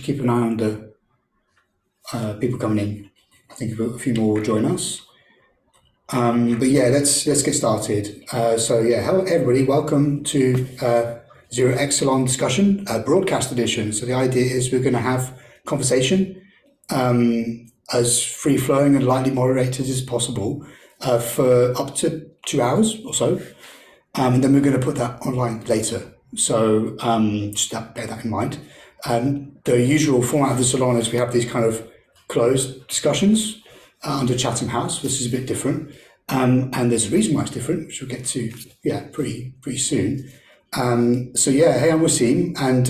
keep an eye on the people coming in. I think a few more will join us. But yeah, let's get started. So yeah, hello everybody. Welcome to Zero X Salon discussion, broadcast edition. So the idea is we're going to have conversation as free flowing and lightly moderated as possible for up to 2 hours or so, and then we're going to put that online later. So just bear that in mind. The usual format of the salon is we have these kind of closed discussions under Chatham House. This is a bit different, and there's a reason why it's different, which we'll get to pretty soon. So yeah, hey, I'm Wasim, and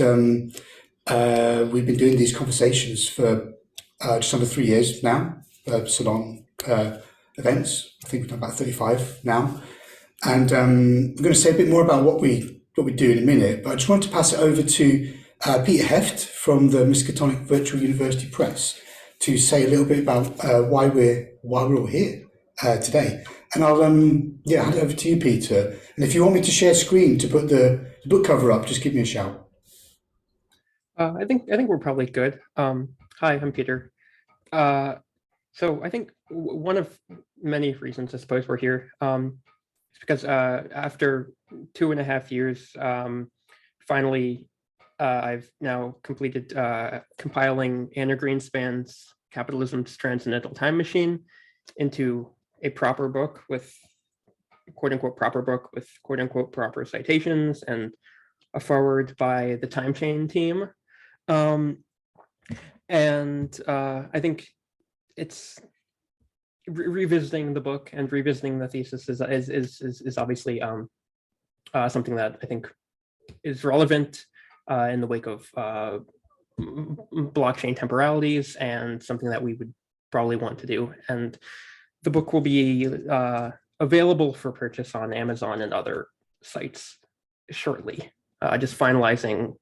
we've been doing these conversations for just under 3 years now. Salon events. I think we've done about 35 now, and I'm going to say a bit more about what we do in a minute. But I just want to pass it over to Peter Heft from the Miskatonic Virtual University Press to say a little bit about why we're all here today. And I'll hand it over to you, Peter. And if you want me to share screen to put the book cover up, just give me a shout. I think we're probably good. Hi, I'm Peter. So I think one of many reasons I suppose we're here is because after 2.5 years, finally, I've now completed compiling Anna Greenspan's Capitalism's Transcendental Time Machine into a proper book with quote-unquote proper citations and a forward by the time chain team. And I think it's revisiting the book and revisiting the thesis is obviously something that I think is relevant in the wake of blockchain temporalities, and something that we would probably want to do. And the book will be available for purchase on Amazon and other sites shortly. Just finalizing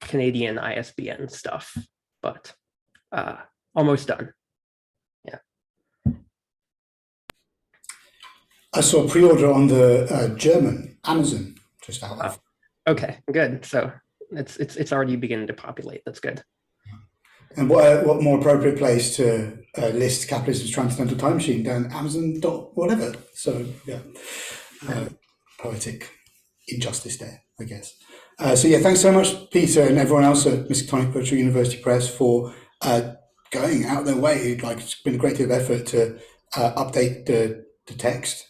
Canadian ISBN stuff, but almost done. Yeah. I saw a pre-order on the German Amazon just out of. Okay, good. So it's already beginning to populate. That's good. And what more appropriate place to list Capitalism's Transcendental Time Machine than Amazon whatever. So yeah, poetic injustice there, I guess. So yeah, thanks so much, Peter, and everyone else at Miskatonic Virtual University Press for going out their way. Like, it's been a great deal of effort to update the text,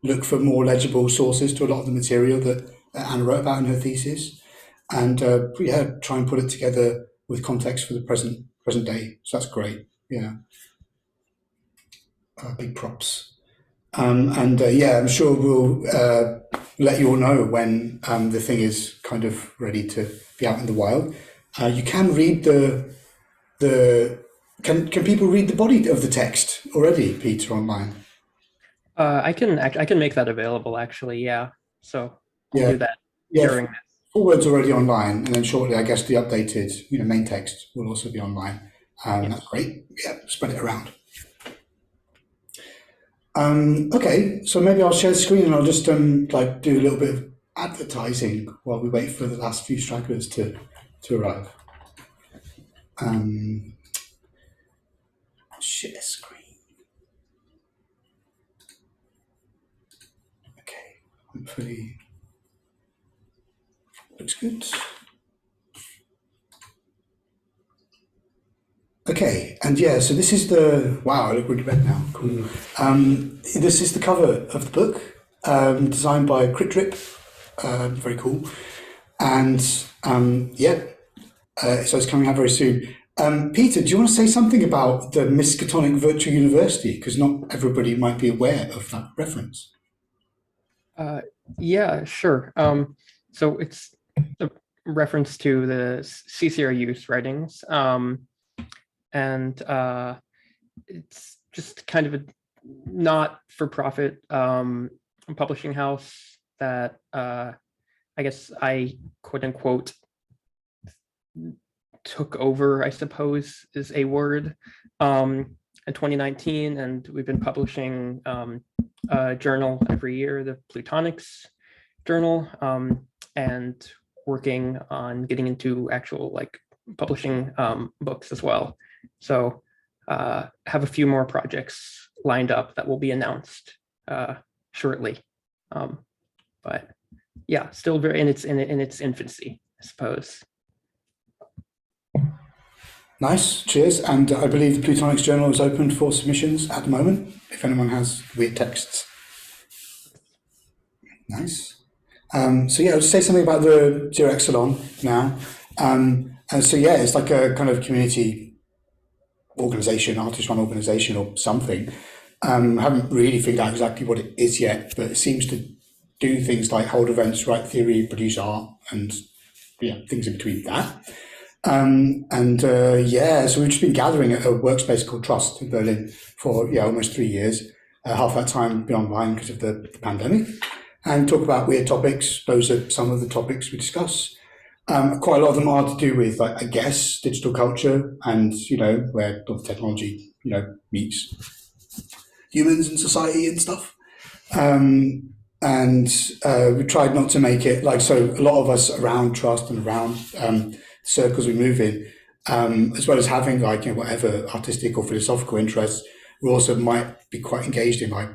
look for more legible sources to a lot of the material that Anna wrote about in her thesis, and try and put it together with context for the present day. So that's great. Yeah, big props. I'm sure we'll let you all know when the thing is kind of ready to be out in the wild. You can read can people read the body of the text already, Peter, online? I can make that available actually. Yeah. So I'll do that during this. Full word's already online, and then shortly, I guess the updated main text will also be online. That's great. Yeah, spread it around. Okay, so maybe I'll share the screen and I'll just do a little bit of advertising while we wait for the last few stragglers to arrive. Share screen. Okay, hopefully looks good. Okay, and yeah, so this is wow, I look really red now, cool. This is the cover of the book, designed by Crit very cool. And so it's coming out very soon. Peter, do you want to say something about the Miskatonic Virtual University? Because not everybody might be aware of that reference. Yeah, sure. So it's a reference to the CCRU's writings. And it's just kind of a not-for-profit publishing house that I guess I quote-unquote took over, I suppose is a word, in 2019, and we've been publishing a journal every year, the Plutonics Journal, and working on getting into actual publishing books as well. So have a few more projects lined up that will be announced shortly. But yeah, still very in its infancy, I suppose. Nice, cheers. And I believe the Plutonics Journal is open for submissions at the moment, if anyone has weird texts. Nice. So yeah, I'll just say something about the 0x Salon now. And so yeah, it's like a kind of community organization, artist-run organization or something. I haven't really figured out exactly what it is yet, but it seems to do things like hold events, write theory, produce art, and yeah, things in between that. Yeah, so we've just been gathering at a workspace called Trust in Berlin for almost 3 years. Half that time been online because of the pandemic, and talk about weird topics. Those are some of the topics we discuss. Quite a lot of them are to do with, like, I guess, digital culture and where all the technology meets humans and society and stuff. We tried not to make it like, so a lot of us around Trust and around circles we move in, as well as having like whatever artistic or philosophical interests, we also might be quite engaged in like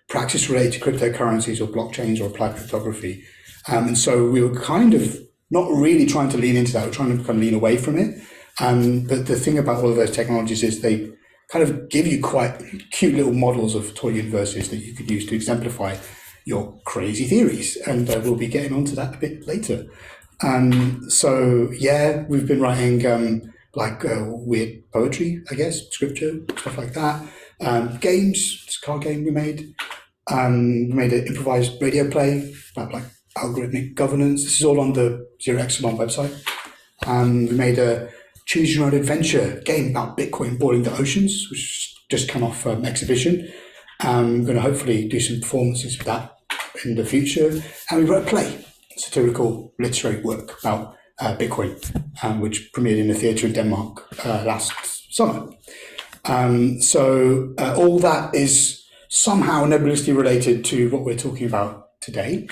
practice related to cryptocurrencies or blockchains or applied cryptography, and so we were kind of not really trying to lean into that. We're trying to kind of lean away from it. But the thing about all of those technologies is they kind of give you quite cute little models of toy universes that you could use to exemplify your crazy theories, and we'll be getting onto that a bit later. So yeah, we've been writing weird poetry, I guess, scripture, stuff like that. Games, it's a card game we made. We made an improvised radio play about like algorithmic governance. This is all on the 0x Salon website. We made a choose your own adventure game about Bitcoin boiling the oceans, which just come off exhibition. I'm going to hopefully do some performances with that in the future. And we wrote a play, satirical literary work about Bitcoin, which premiered in the theatre in Denmark last summer. So all that is somehow nebulously related to what we're talking about today.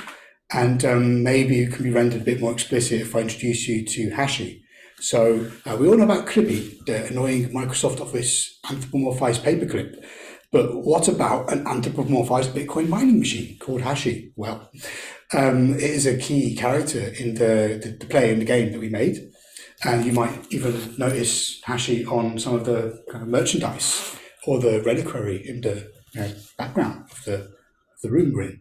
And maybe it can be rendered a bit more explicit if I introduce you to Hashi. So we all know about Clippy, the annoying Microsoft Office anthropomorphized paperclip. But what about an anthropomorphized Bitcoin mining machine called Hashi? Well, it is a key character in the play in the game that we made. And you might even notice Hashi on some of the kind of merchandise or the reliquary in the background of the room we're in.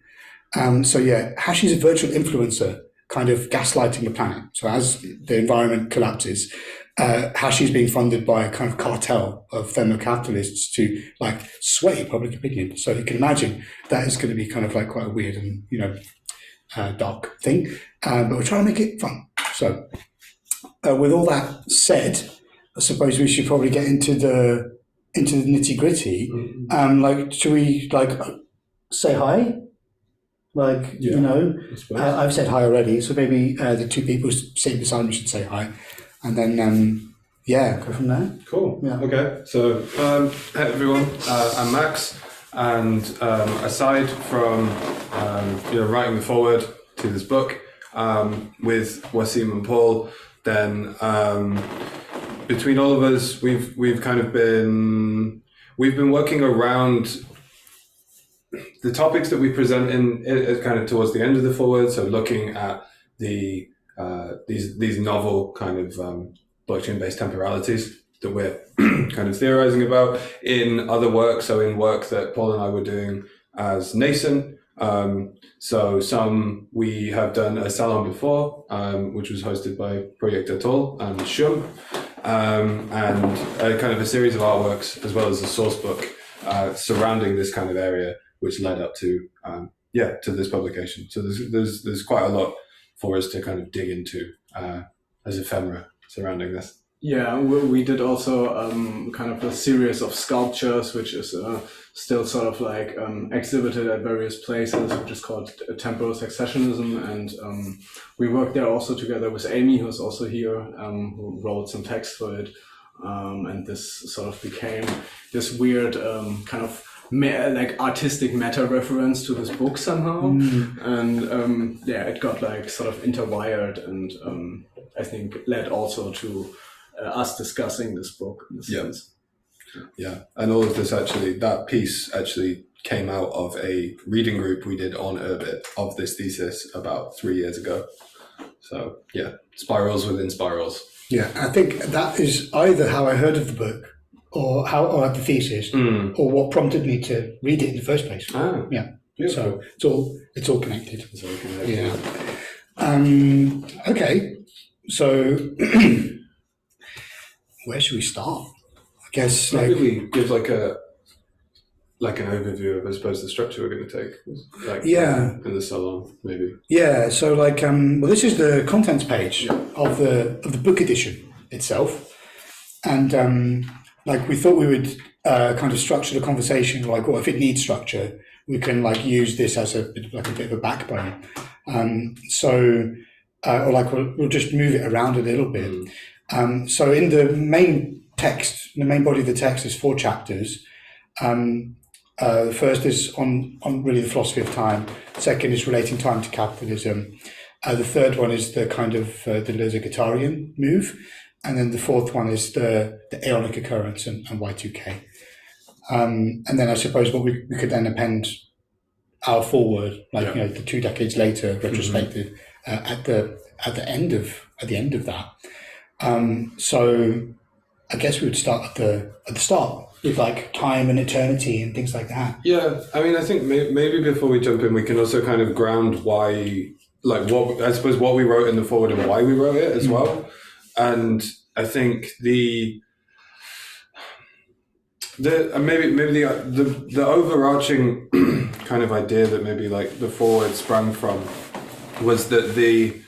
So yeah, Hashi is a virtual influencer kind of gaslighting the planet. So as the environment collapses, Hashi is being funded by a kind of cartel of thermo-capitalists to like sway public opinion. So you can imagine that is going to be kind of like quite a weird and dark thing, but we're trying to make it fun. So with all that said, I suppose we should probably get into the nitty gritty. Should we say hi? I've said hi already, so maybe the two people sitting beside me should say hi, and then go from there. Cool. Yeah. Okay. So hey everyone, I'm Max, and aside from writing the foreword to this book with Wasim and Paul, then between all of us, we've been working around the topics that we present in kind of towards the end of the foreword. So looking at the these novel kind of blockchain-based temporalities that we're kind of theorizing about in other work. So in work that Paul and I were doing as nascent. So some we have done a Salon before, which was hosted by Project Atoll and Shum, and a kind of a series of artworks as well as a source book surrounding this kind of area, which led up to to this publication. So there's quite a lot for us to kind of dig into as ephemera surrounding this. Yeah, we did also kind of a series of sculptures, which is still sort of like exhibited at various places, which is called Temporal Successionism. And we worked there also together with Amy, who's also here, who wrote some text for it. And this sort of became this weird kind of artistic meta reference to this book somehow. And it got like sort of interwired, and I think led also to us discussing this book in a sense. Yeah, and all of this that piece actually came out of a reading group we did on Urbit of this thesis about 3 years ago. So yeah, spirals within spirals. Yeah, I think that is either how I heard of the book, or the thesis, or what prompted me to read it in the first place. Ah, yeah. beautiful. So it's all connected. It's all connected. Yeah. Okay. So where should we start? I guess maybe we give like an overview of, I suppose, the structure we're going to take. In the Salon, maybe. Yeah. So well, this is the contents page of the book edition itself, and we thought we would kind of structure the conversation if it needs structure, we can use this as a bit of a backbone. We'll just move it around a little bit. So in the main text, the main body of the text is 4 chapters. The first is on really the philosophy of time. The second is relating time to capitalism. The third one is the kind of the Guattarian move. And then the fourth one is the aeonic occurrence and Y2K. And then I suppose what we could then append our forward, the 2 decades later retrospective at the end of that. So I guess we would start at the start with time and eternity and things like that. Yeah, I mean, I think maybe before we jump in, we can also kind of ground why, what we wrote in the forward and why we wrote it as well. And I think the overarching kind of idea that maybe the forward sprang from was that the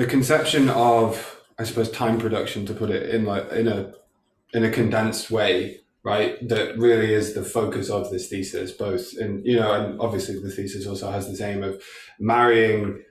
conception of, I suppose, time production, to put it in a condensed way, right? That really is the focus of this thesis, both in, and obviously the thesis also has this aim of marrying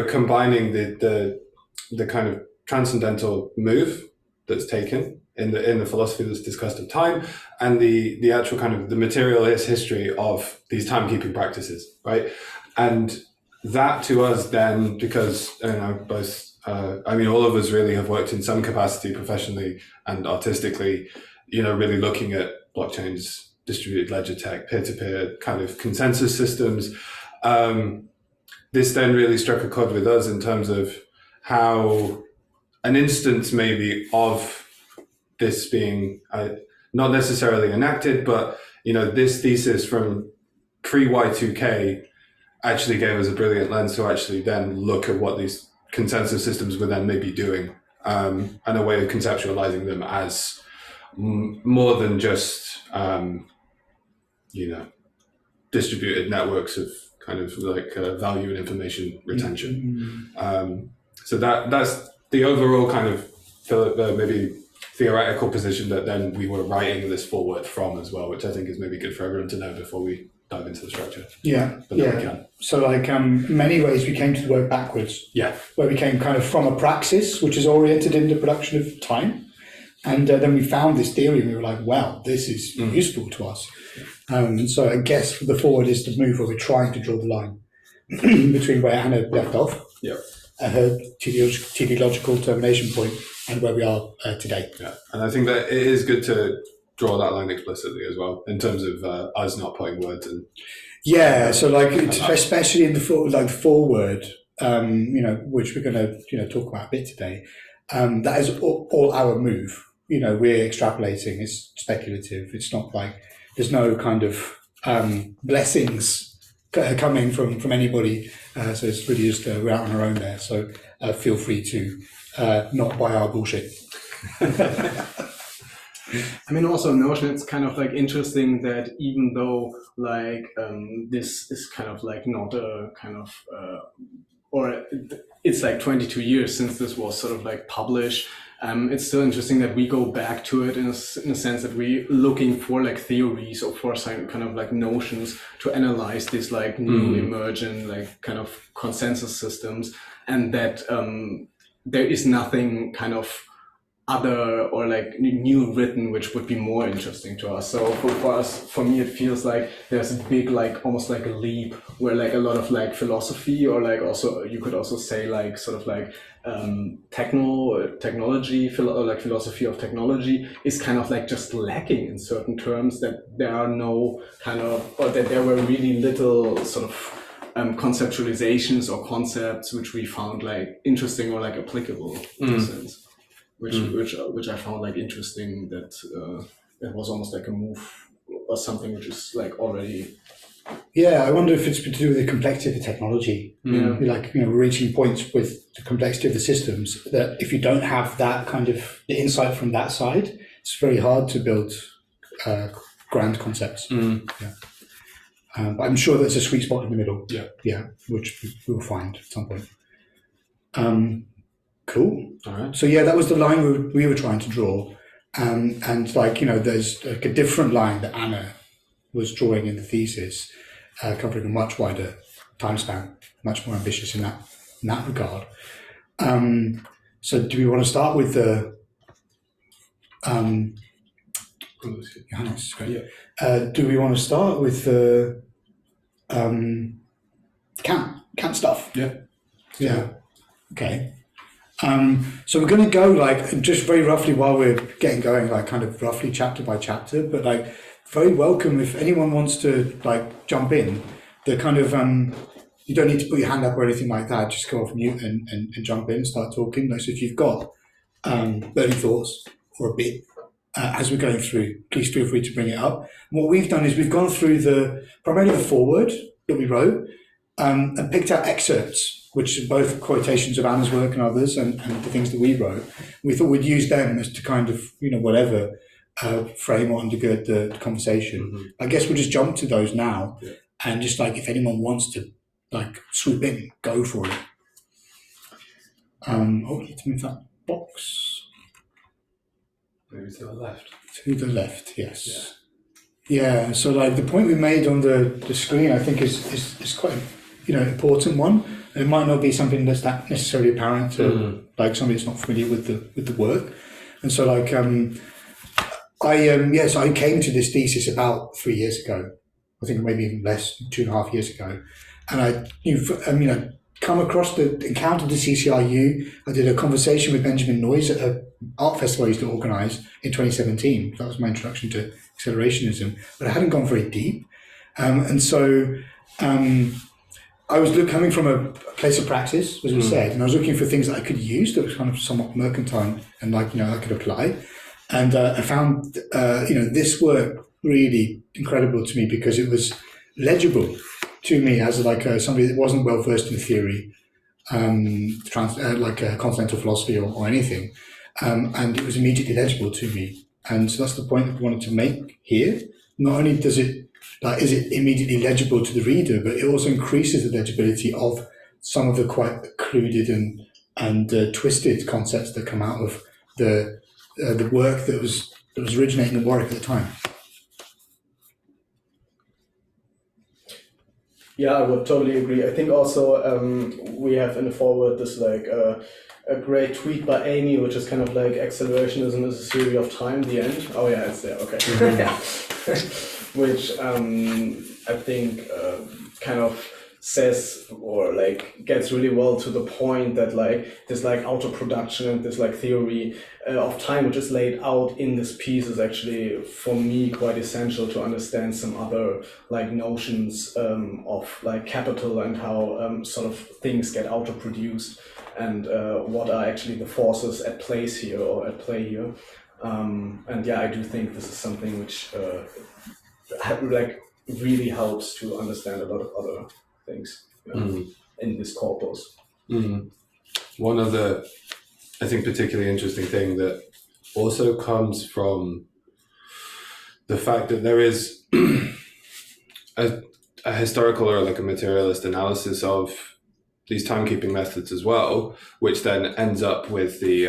combining the kind of transcendental move that's taken in the philosophy that's discussed of time, and the actual kind of the materialist history of these timekeeping practices, right? And that to us then, because all of us really have worked in some capacity professionally and artistically, really looking at blockchains, distributed ledger tech, peer-to-peer kind of consensus systems. This then really struck a chord with us in terms of how an instance maybe of this being not necessarily enacted, but this thesis from pre-Y2K actually gave us a brilliant lens to actually then look at what these consensus systems were then maybe doing, and a way of conceptualizing them as more than just distributed networks of kind of value and information retention. So that's the overall kind of maybe theoretical position that then we were writing this forward from as well, which I think is maybe good for everyone to know before we dive into the structure. Yeah. So in many ways we came to the work backwards. Yeah. Where we came kind of from a praxis which is oriented in the production of time. And then we found this theory and we were like, wow, this is useful to us. So I guess the forward is the move where we're trying to draw the line between where Anna left off, her teleological termination point, and where we are today. Yeah, and I think that it is good to draw that line explicitly as well, in terms of us not putting words in. Yeah, so especially in the forward, which we're going to talk about a bit today. That is all our move. We're extrapolating. It's speculative. It's not there's no kind of blessings coming from anybody. So it's really just we're out on our own there. So feel free to not buy our bullshit. I mean, also Notion, it's kind of interesting that even though this is kind of not a kind of or it's 22 years since this was sort of published. It's still interesting that we go back to it in a sense that we're looking for theories or for some kind of notions to analyze these new emergent kind of consensus systems, and that there is nothing kind of other or like new written, which would be more interesting to us. So for us, for me, it feels like there's a big, like almost like a leap where like a lot of like philosophy, or like also you could also say like sort of like technology, like philosophy of technology is kind of like just lacking in certain terms, that there are no kind of, or that there were really little sort of conceptualizations or concepts which we found like interesting or like applicable in a sense. Which I found like interesting, that it was almost like a move or something which is like already. Yeah, I wonder if it's to do with the complexity of the technology. Like, we're reaching points with the complexity of the systems that if you don't have that kind of the insight from that side, it's very hard to build grand concepts. Yeah. But I'm sure there's a sweet spot in the middle. Yeah, which we'll find at some point. Cool. All right. So yeah, that was the line we were trying to draw, and like, there's like a different line that Anna was drawing in the thesis, covering a much wider time span, much more ambitious in that regard. So do we want to start with the Johannes? Great. Yeah. Do we want to start with the Kant stuff? Yeah. Yeah. Okay. So we're going to go like just very roughly while we're getting going, like kind of roughly chapter by chapter, but like very welcome if anyone wants to like jump in. The kind of you don't need to put your hand up or anything like that. Just go off mute and jump in, start talking. Like, so if you've got early thoughts or a bit as we're going through, please feel free to bring it up. And what we've done is we've gone through primarily the foreword that we wrote and picked out excerpts, which are both quotations of Anna's work and others, and the things that we wrote. We thought we'd use them as to kind of, whatever, frame or undergird the conversation. I guess we'll just jump to those now, and just like if anyone wants to like swoop in, go for it. We need to move that box. Maybe to the left. To the left, yes. Yeah, so like the point we made on the screen, I think is quite important one. It might not be something that's that necessarily apparent to like somebody that's not familiar with the work. And so like I came to this thesis about 3 years ago. I think maybe even less, 2.5 years ago. And encountered the CCRU. I did a conversation with Benjamin Noyes at an art festival I used to organise in 2017. That was my introduction to accelerationism, but I hadn't gone very deep. I was coming from a place of practice, as we said, and I was looking for things that I could use that was kind of somewhat mercantile and I could apply. And I found, this work really incredible to me because it was legible to me as like somebody that wasn't well versed in theory, like continental philosophy or anything, and it was immediately legible to me. And so that's the point that we wanted to make here. Not only does it is it immediately legible to the reader, but it also increases the legibility of some of the quite occluded and twisted concepts that come out of the work that was originating in Warwick at the time. Yeah, I would totally agree. I think also we have in the foreword this like a great tweet by Amy, which is kind of like accelerationism is a theory of time, the end. Oh yeah, it's there, okay. Which I think kind of says or like gets really well to the point that like this like auto-production and this like theory of time which is laid out in this piece is actually for me quite essential to understand some other like notions of like capital and how sort of things get auto-produced and what are actually the forces at play here. And yeah, I do think this is something which like really helps to understand a lot of other things in this corpus. One of the, I think, particularly interesting thing that also comes from the fact that there is a historical or like a materialist analysis of these timekeeping methods as well, which then ends up with the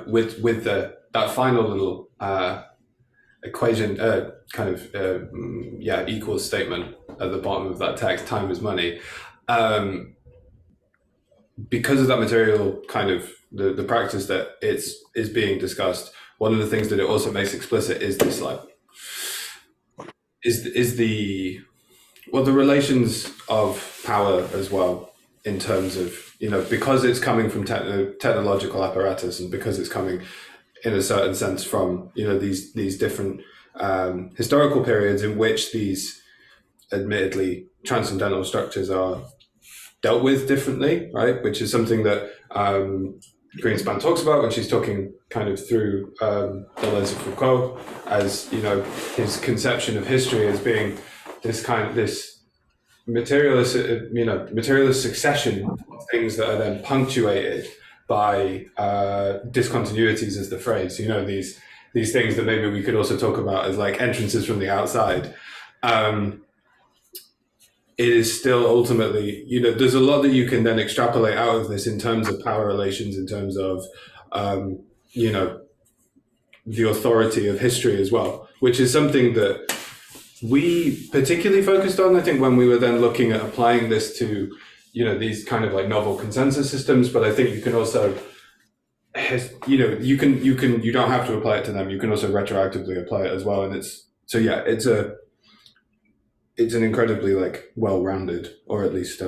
with that final little equation, equals statement at the bottom of that text, time is money. because of that material kind of the practice that is being discussed, one of the things that it also makes explicit is this like is the relations of power as well, in terms of, because it's coming from technological apparatus, and because it's coming in a certain sense from these different historical periods in which these admittedly transcendental structures are dealt with differently, right? Which is something that Greenspan talks about when she's talking kind of through the lens of Foucault, as his conception of history as being this materialist, materialist succession of things that are then punctuated by discontinuities, is the phrase. These things that maybe we could also talk about as like entrances from the outside. It is still ultimately, there's a lot that you can then extrapolate out of this in terms of power relations, in terms of, the authority of history as well, which is something that we particularly focused on, I think, when we were then looking at applying this to, these kind of like novel consensus systems. But I think you can also, you don't have to apply it to them. You can also retroactively apply it as well. And it's an incredibly like well-rounded, or at least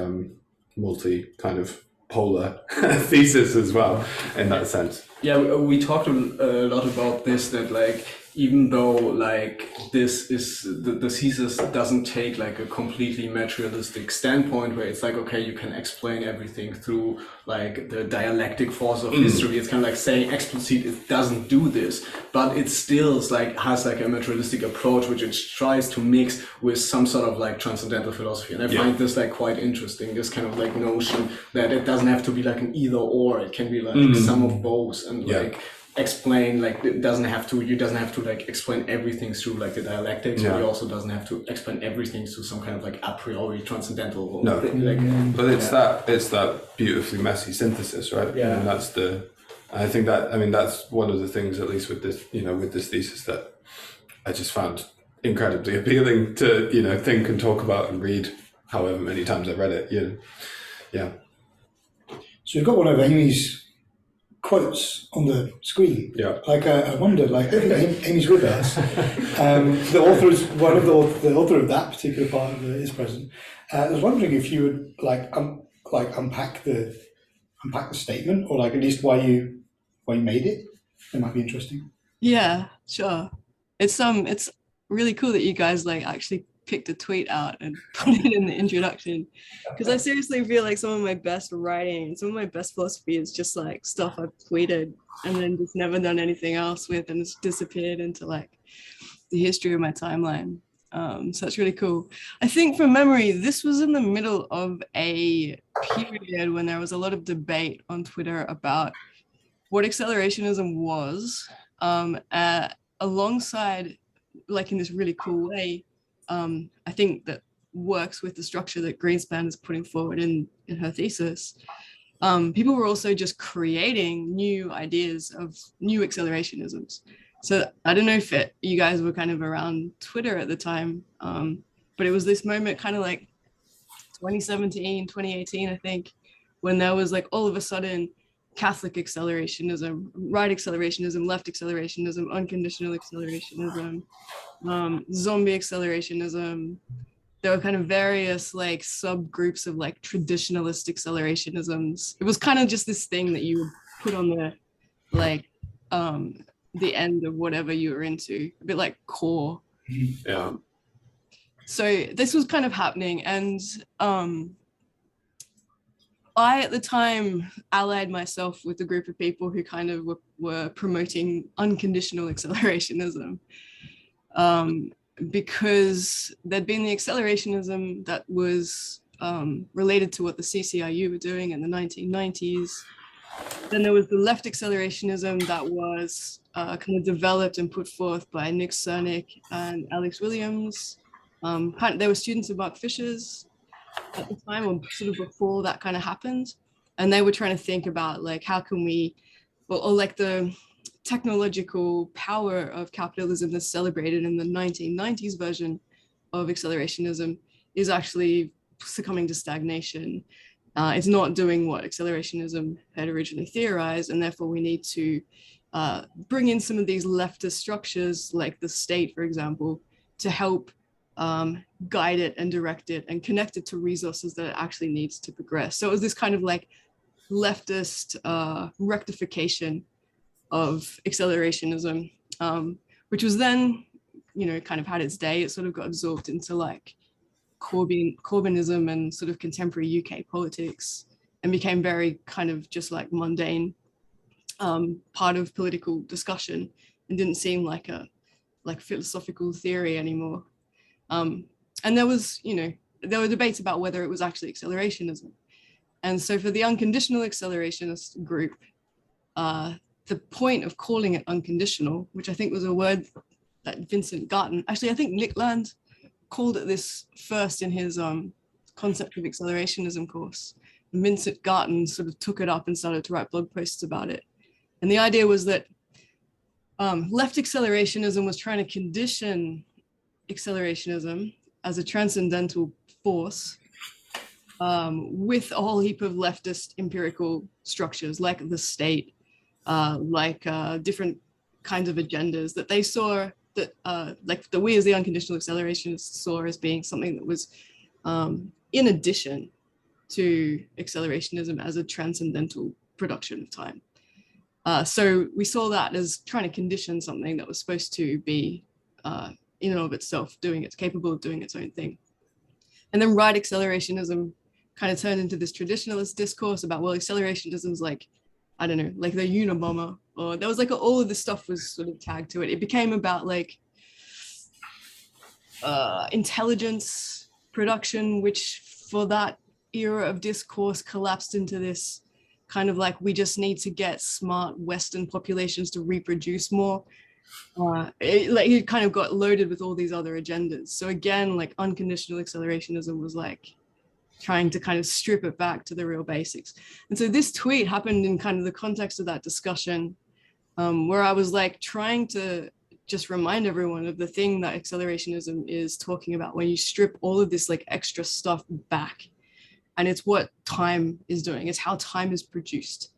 multi kind of polar thesis as well, in that sense. Yeah, we talked a lot about this, that like, even though like this is the thesis doesn't take like a completely materialistic standpoint where it's like, okay, you can explain everything through like the dialectic force of history. It's kind of like saying explicit it doesn't do this, but it still has like a materialistic approach which it tries to mix with some sort of like transcendental philosophy. And I find this like quite interesting, this kind of like notion that it doesn't have to be like an either or, it can be like some of both, and like explain, like you doesn't have to like explain everything through like the dialectics, but you also doesn't have to explain everything through some kind of like a priori transcendental thing. Like, but it's that beautifully messy synthesis, right? Yeah. And I think that's one of the things, at least with this, with this thesis, that I just found incredibly appealing to, think and talk about and read however many times I've read it. Yeah. So you've got one of Amy's quotes on the screen. Yeah. Like I wondered, like I think Amy's with us. The author is the author of that particular part of is present. I was wondering if you would unpack the statement, or like at least why you made it. That might be interesting. Yeah, sure. It's really cool that you guys like actually picked a tweet out and put it in the introduction, because I seriously feel like some of my best writing, some of my best philosophy is just like stuff I've tweeted and then just never done anything else with, and it's disappeared into like the history of my timeline. So it's really cool. I think from memory, this was in the middle of a period when there was a lot of debate on Twitter about what accelerationism was, alongside, like in this really cool way, I think that works with the structure that Greenspan is putting forward in her thesis. People were also just creating new ideas of new accelerationisms. So I don't know if you guys were kind of around Twitter at the time, but it was this moment kind of like 2017, 2018, I think, when there was like all of a sudden Catholic accelerationism, right accelerationism, left accelerationism, unconditional accelerationism, zombie accelerationism. There were kind of various like subgroups of like traditionalist accelerationisms. It was kind of just this thing that you would put on the like the end of whatever you were into, a bit like core. Yeah. So this was kind of happening, and I, at the time, allied myself with a group of people who kind of were promoting unconditional accelerationism, because there'd been the accelerationism that was related to what the CCRU were doing in the 1990s. Then there was the left accelerationism that was kind of developed and put forth by Nick Cernick and Alex Williams. They were students of Mark Fisher's at the time, or sort of before that kind of happened, and they were trying to think about like how can we, or like the technological power of capitalism that's celebrated in the 1990s version of accelerationism is actually succumbing to stagnation. It's not doing what accelerationism had originally theorized, and therefore we need to bring in some of these leftist structures, like the state, for example, to help guide it and direct it and connect it to resources that it actually needs to progress. So it was this kind of like leftist rectification of accelerationism, which was then, kind of had its day. It sort of got absorbed into like Corbynism and sort of contemporary UK politics, and became very kind of just like mundane part of political discussion, and didn't seem like a philosophical theory anymore. And there were debates about whether it was actually accelerationism. And so for the unconditional accelerationist group, the point of calling it unconditional, which I think was a word that Vincent Garten, actually I think Nick Land called it this first in his concept of accelerationism course. And Vincent Garten sort of took it up and started to write blog posts about it. And the idea was that left accelerationism was trying to condition accelerationism as a transcendental force with a whole heap of leftist empirical structures, like the state, like different kinds of agendas that they saw, that that we as the unconditional accelerationists saw as being something that was in addition to accelerationism as a transcendental production of time. So we saw that as trying to condition something that was supposed to be in and of itself capable of doing its own thing. And then right accelerationism kind of turned into this traditionalist discourse about, well, accelerationism is like, I don't know, like the Unabomber, or there was like all of this stuff was sort of tagged to it. It became about like intelligence production, which for that era of discourse collapsed into this kind of like, we just need to get smart Western populations to reproduce more. It kind of got loaded with all these other agendas. So again, like unconditional accelerationism was like trying to kind of strip it back to the real basics. And so this tweet happened in kind of the context of that discussion, where I was like trying to just remind everyone of the thing that accelerationism is talking about when you strip all of this like extra stuff back. And it's what time is doing. It's how time is produced.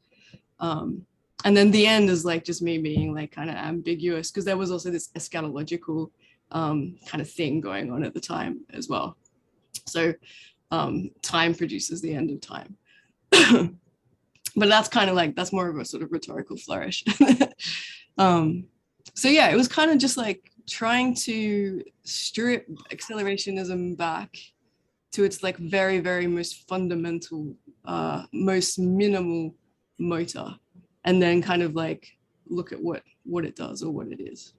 And then the end is like just me being like kind of ambiguous, because there was also this eschatological kind of thing going on at the time as well. So time produces the end of time. But that's kind of like, that's more of a sort of rhetorical flourish. So yeah, it was kind of just like trying to strip accelerationism back to its like very, very most fundamental, most minimal motor, and then kind of like look at what it does or what it is.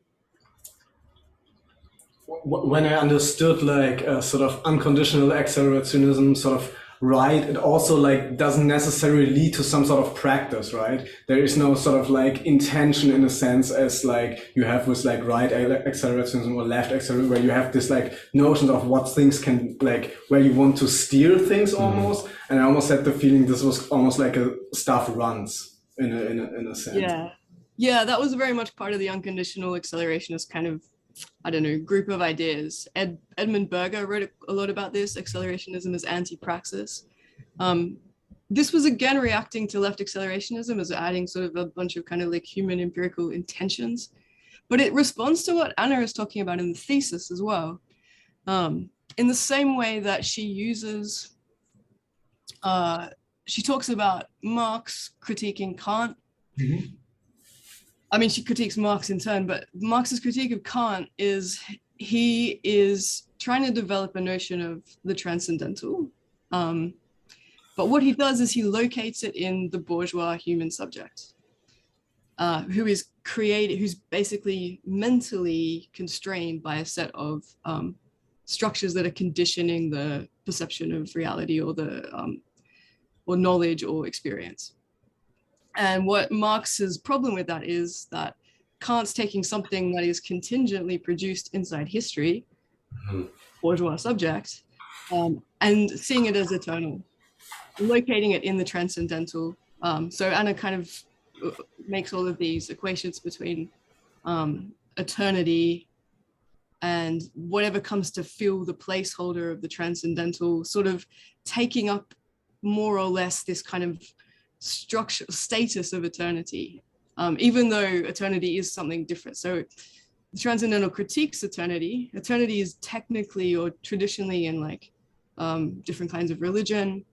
When I understood like sort of unconditional accelerationism sort of right, it also like doesn't necessarily lead to some sort of practice, right? There is no sort of like intention in a sense as like you have with like right accelerationism or left accelerationism, where you have this like notion of what things can like, where you want to steer things almost. And I almost had the feeling this was almost like a stuff runs in a sense. Yeah, that was very much part of the unconditional accelerationist kind of, I don't know, group of ideas. Edmund Berger wrote a lot about this, accelerationism as anti-praxis. This was again reacting to left accelerationism as adding sort of a bunch of kind of like human empirical intentions, but it responds to what Anna is talking about in the thesis as well. In the same way that she uses, she talks about Marx critiquing Kant. I mean, she critiques Marx in turn, but Marx's critique of Kant is he is trying to develop a notion of the transcendental. But what he does is he locates it in the bourgeois human subject, who is created, who's basically mentally constrained by a set of structures that are conditioning the perception of reality or the or knowledge or experience. And what Marx's problem with that is that Kant's taking something that is contingently produced inside history, bourgeois subject, and seeing it as eternal, locating it in the transcendental. So Anna kind of makes all of these equations between eternity and whatever comes to fill the placeholder of the transcendental, sort of taking up more or less this kind of structure, status of eternity, even though eternity is something different. So the Transcendental critiques eternity. Eternity is technically or traditionally in like different kinds of religion,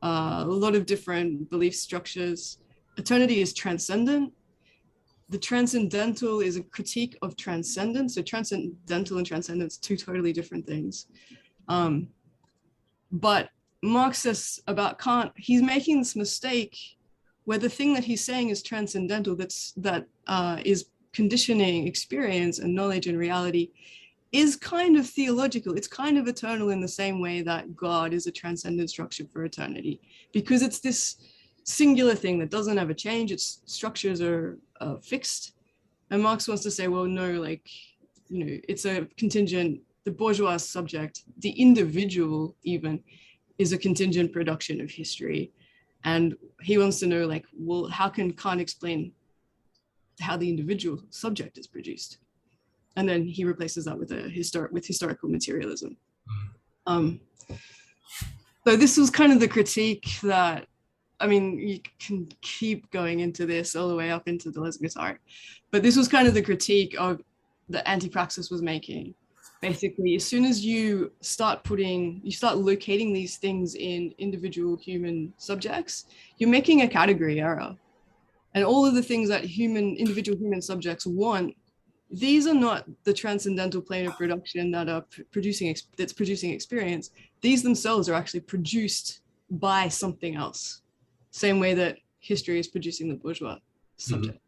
a lot of different belief structures. Eternity is transcendent. The transcendental is a critique of transcendence. So transcendental and transcendence, two totally different things. But Marx says about Kant, he's making this mistake where the thing that he's saying is transcendental, that is conditioning, experience, and knowledge and reality, is kind of theological. It's kind of eternal in the same way that God is a transcendent structure for eternity, because it's this singular thing that doesn't ever change. Its structures are fixed. And Marx wants to say, well, no, like, you know, it's a contingent, the bourgeois subject, the individual even, is a contingent production of history. And he wants to know, like, well, how can Kant explain how the individual subject is produced? And then he replaces that with historical materialism. So this was kind of the critique that, I mean, you can keep going into this all the way up into Deleuze's art, but this was kind of the critique of the anti-praxis was making. Basically, as soon as you start locating these things in individual human subjects, you're making a category error. And all of the things that individual human subjects want, these are not the transcendental plane of production that are producing experience. These themselves are actually produced by something else. Same way that history is producing the bourgeois subject.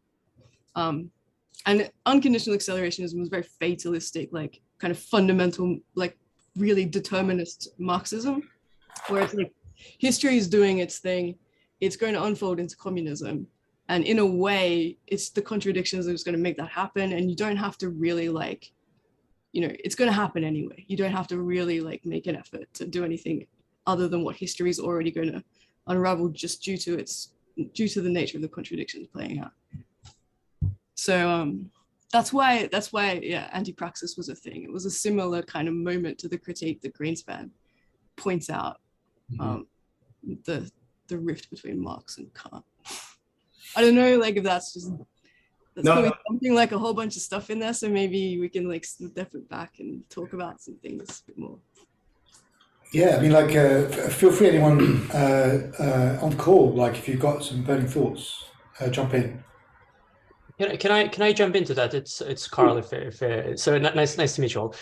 And unconditional accelerationism was very fatalistic, like kind of fundamental, like really determinist Marxism, where it's like history is doing its thing, it's going to unfold into communism. And in a way, it's the contradictions that's going to make that happen. And you don't have to really like, you know, it's going to happen anyway. You don't have to really like make an effort to do anything other than what history is already going to unravel just due to the nature of the contradictions playing out. So that's why yeah, anti-praxis was a thing. It was a similar kind of moment to the critique that Greenspan points out, the rift between Marx and Kant. I don't know, like if that's probably something like a whole bunch of stuff in there. So maybe we can like step it back and talk about some things a bit more. Yeah, I mean, like, feel free, anyone on the call, like, if you've got some burning thoughts, jump in. Can I jump into that? It's Carl. So nice to meet you all.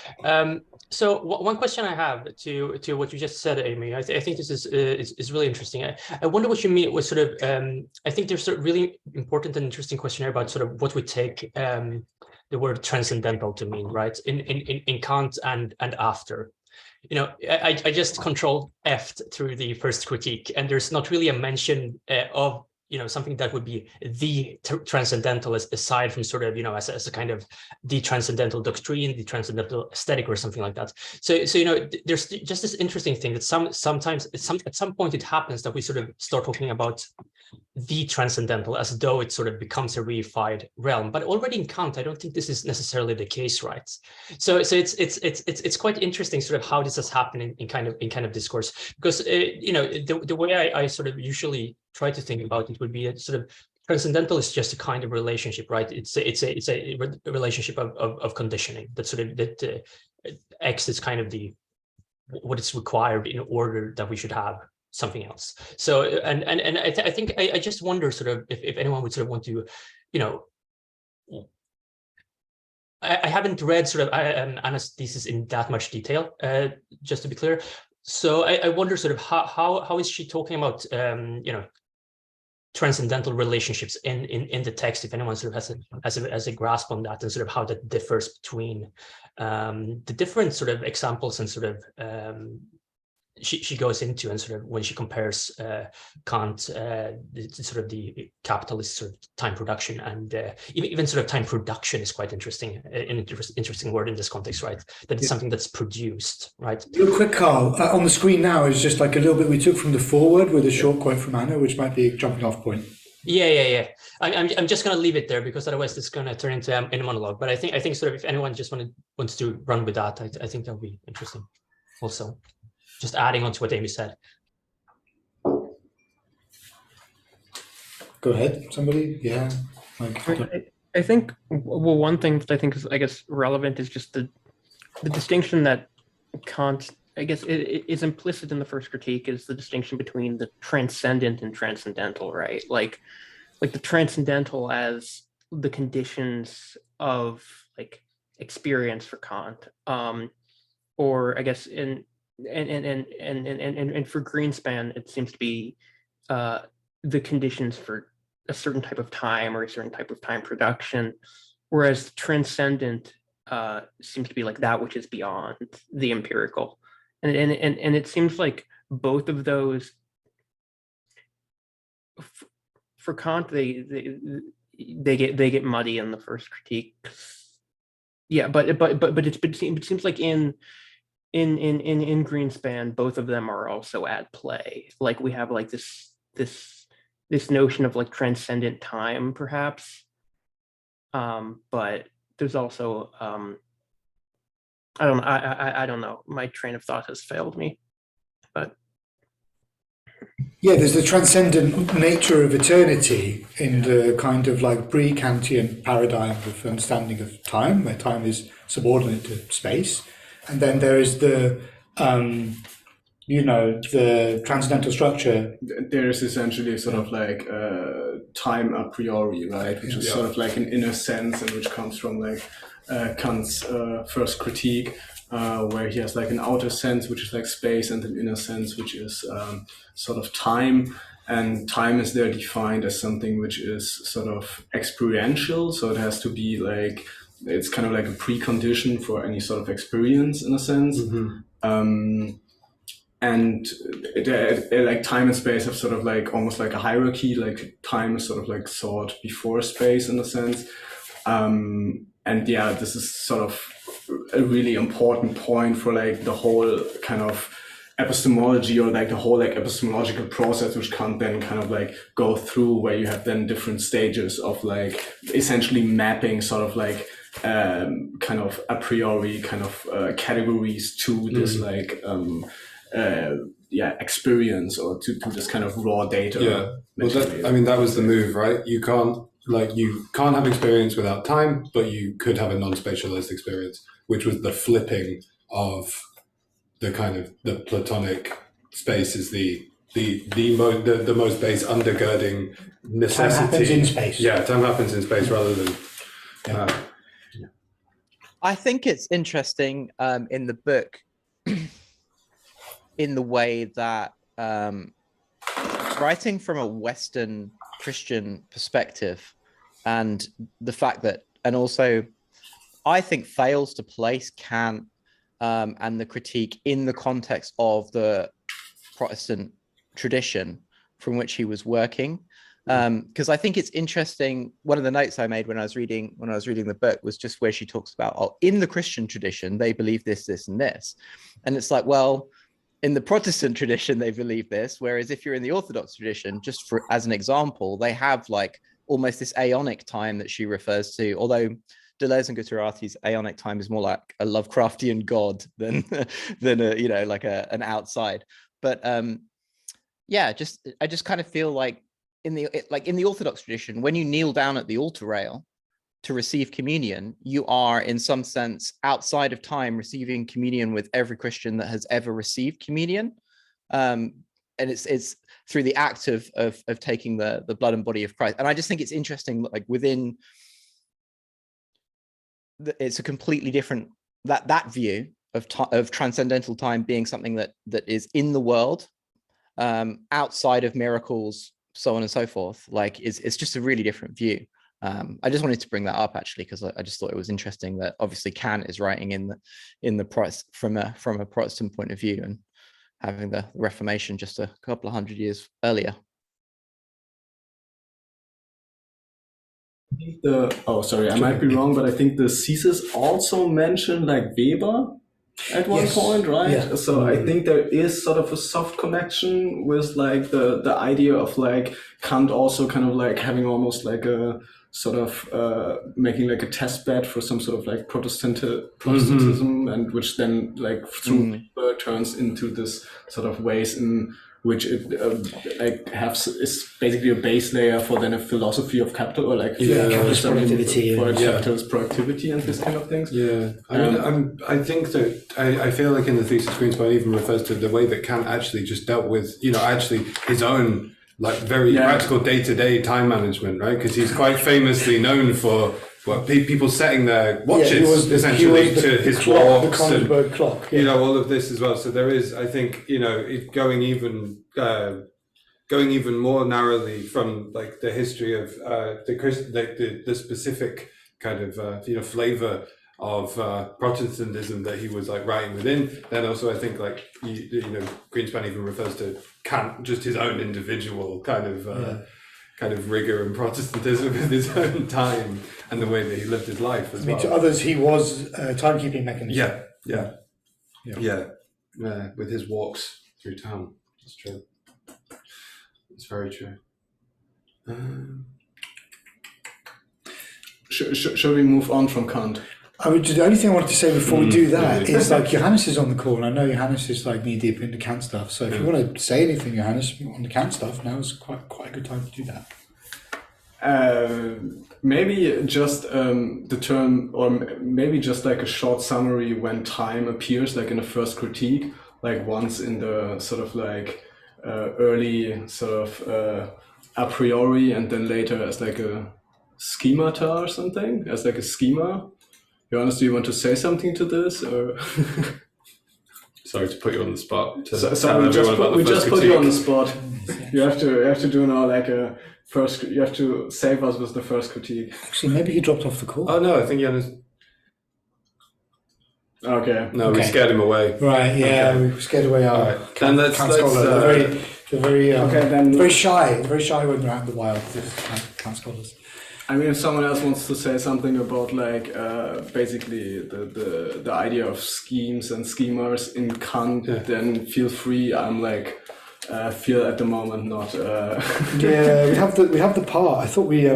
So one question I have to what you just said, Amy. I think this is really interesting. I wonder what you mean with sort of. I think there's a really important and interesting question here about sort of what we take the word transcendental to mean, right? In Kant and after. You know, I just control F'd through the first critique, and there's not really a mention of, you know, something that would be the transcendental aside from sort of, you know, as a kind of the transcendental doctrine, the transcendental aesthetic or something like that. So you know, there's just this interesting thing that sometimes at some point it happens that we sort of start talking about the transcendental as though it sort of becomes a reified realm. But already in Kant, I don't think this is necessarily the case, right? So it's quite interesting sort of how this has happened in kind of discourse, because you know, the way I sort of usually try to think about it would be that sort of transcendental is just a kind of relationship, right? It's a relationship of conditioning that sort of that X is kind of what is required in order that we should have something else. So and I think I just wonder sort of if anyone would sort of want to, you know, I haven't read sort of Anna's thesis in that much detail, just to be clear. So I wonder sort of how is she talking about you know, transcendental relationships in the text, if anyone sort of has a grasp on that, and sort of how that differs between the different sort of examples and sort of she goes into, and sort of when she compares Kant, sort of the capitalist sort of time production, and even sort of time production is quite interesting, an interesting word in this context, right? That it's something that's produced, right? Real quick, Carl, on the screen now is just like a little bit we took from the foreword with a short quote from Anna, which might be a jumping off point. Yeah. I'm just going to leave it there, because otherwise it's going to turn into a monologue. But I think sort of if anyone just wants to run with that, I think that would be interesting also. Just adding on to what Amy said. go ahead, somebody. Yeah, like I think, well, one thing that I think is, I guess, relevant is just the distinction that Kant, I guess, it is implicit in the first critique, is the distinction between the transcendent and transcendental, right? Like the transcendental as the conditions of like experience for Kant, or I guess and for Greenspan, it seems to be the conditions for a certain type of time or a certain type of time production, whereas transcendent seems to be like that which is beyond the empirical, and it seems like both of those for Kant they get muddy in the first critique. Yeah, but it seems like in Greenspan, both of them are also at play. Like we have like this notion of like transcendent time, perhaps. But there's also I don't know. My train of thought has failed me. But yeah, there's the transcendent nature of eternity in the kind of like pre-Kantian paradigm of understanding of time, where time is subordinate to space. And then there is the, the transcendental structure. There is essentially sort of like time a priori, right? Which is sort of like an inner sense, and which comes from like Kant's first critique, where he has like an outer sense, which is like space, and an inner sense, which is sort of time. And time is there defined as something which is sort of experiential. So it has to be like, it's kind of like a precondition for any sort of experience in a sense. And like time and space have sort of like almost like a hierarchy, like time is sort of like thought before space in a sense. And yeah, this is sort of a really important point for like the whole kind of epistemology, or like the whole like epistemological process, which can then kind of like go through, where you have then different stages of like essentially mapping sort of like kind of a priori kind of categories to this like experience, or to this kind of raw data. Yeah, well, that was the move, right? You can't have experience without time, but you could have a non-spatialized experience, which was the flipping of the kind of the Platonic space is the most base undergirding necessity. Time happens in space. Yeah, time happens in space rather than. I think it's interesting in the book, in the way that writing from a Western Christian perspective, and the fact that, and also I think fails to place Kant and the critique in the context of the Protestant tradition from which he was working. Because I think it's interesting. One of the notes I made when I was reading the book was just where she talks about, in the Christian tradition, they believe this, this, and this. And it's like, well, in the Protestant tradition, they believe this. Whereas if you're in the Orthodox tradition, just for as an example, they have like almost this aeonic time that she refers to, although Deleuze and Gujarati's aeonic time is more like a Lovecraftian god than like an outside. But I just kind of feel like in the Orthodox tradition, when you kneel down at the altar rail to receive communion, you are in some sense outside of time receiving communion with every Christian that has ever received communion. And it's through the act of taking the blood and body of Christ. And I just think it's interesting, like within it's a completely different that view of transcendental time being something that is in the world, outside of miracles, so on and so forth. Like it's just a really different view. I just wanted to bring that up actually, because I just thought it was interesting that obviously Kant is writing in the from a Protestant point of view, and having the Reformation just a couple of hundred years earlier. I might be wrong, but I think the thesis also mentioned like Weber at one point, right? Yeah. So I think there is sort of a soft connection with like the idea of like Kant also kind of like having almost like a sort of making like a test bed for some sort of like Protestantism, and which then like through Weber turns into this sort of ways in which like is basically a base layer for then a philosophy of capital, or like capitalist productivity, for capitalist productivity and this kind of things. Yeah, I think that I feel like in the thesis, Greenspan even refers to the way that Kant actually just dealt with, actually his own like very practical day-to-day time management, right? Because he's quite famously known for people setting their watches essentially to his clock, walks, the Konigsberg clock. Yeah. all of this as well. So there is, I think, it going even more narrowly from like the history of the specific kind of flavor of Protestantism that he was like writing within. Then also I think like Greenspan even refers to Kant, just his own individual kind of rigor and Protestantism with his own time and the way that he lived his life as well. To others, he was a timekeeping mechanism. Yeah, with his walks through town. That's true. It's very true. Should we move on from Kant? The only thing I wanted to say before we do that is like Johannes is on the call, and I know Johannes is like knee deep into Kant stuff. So if you want to say anything, Johannes, on the Kant stuff, now is quite a good time to do that. Maybe just the term, or maybe just like a short summary when time appears, like in the first critique, like once in the sort of like early sort of a priori, and then later as like a schemata or something, as like a schema. Johannes, do you want to say something to this, or? Sorry to put you on the spot. We just put you on the spot. You have to do now like a first. You have to save us with the first critique. Actually, maybe he dropped off the call. Oh no, I think Johannes. Okay. No, we scared him away. Right. Yeah, we scared away our Kant scholar. They're very shy. Very shy when they're out in the wild. Kant scholars. I mean, if someone else wants to say something about like basically the idea of schemes and schemas in Kant, then feel free. I'm like feel at the moment not. Yeah, we have the part. I thought we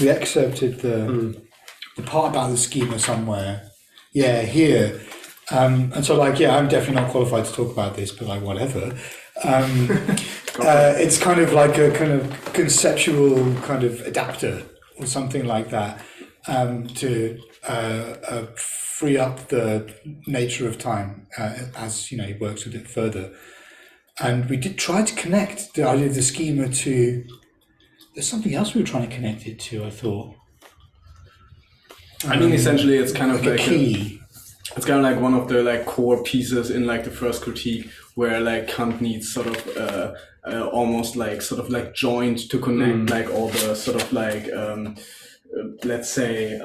excerpted the part about the schema somewhere. Yeah, here. And so like I'm definitely not qualified to talk about this, but like whatever. It's kind of like a kind of conceptual kind of adapter or something like that, to free up the nature of time as he works with it further. And we did try to connect the idea of the schema to. There's something else we were trying to connect it to. I thought. I mean, essentially, it's kind of like a key. It's kind of like one of the like core pieces in like the first critique, where like Kant needs sort of almost like sort of like joined to connect like all the sort of like let's say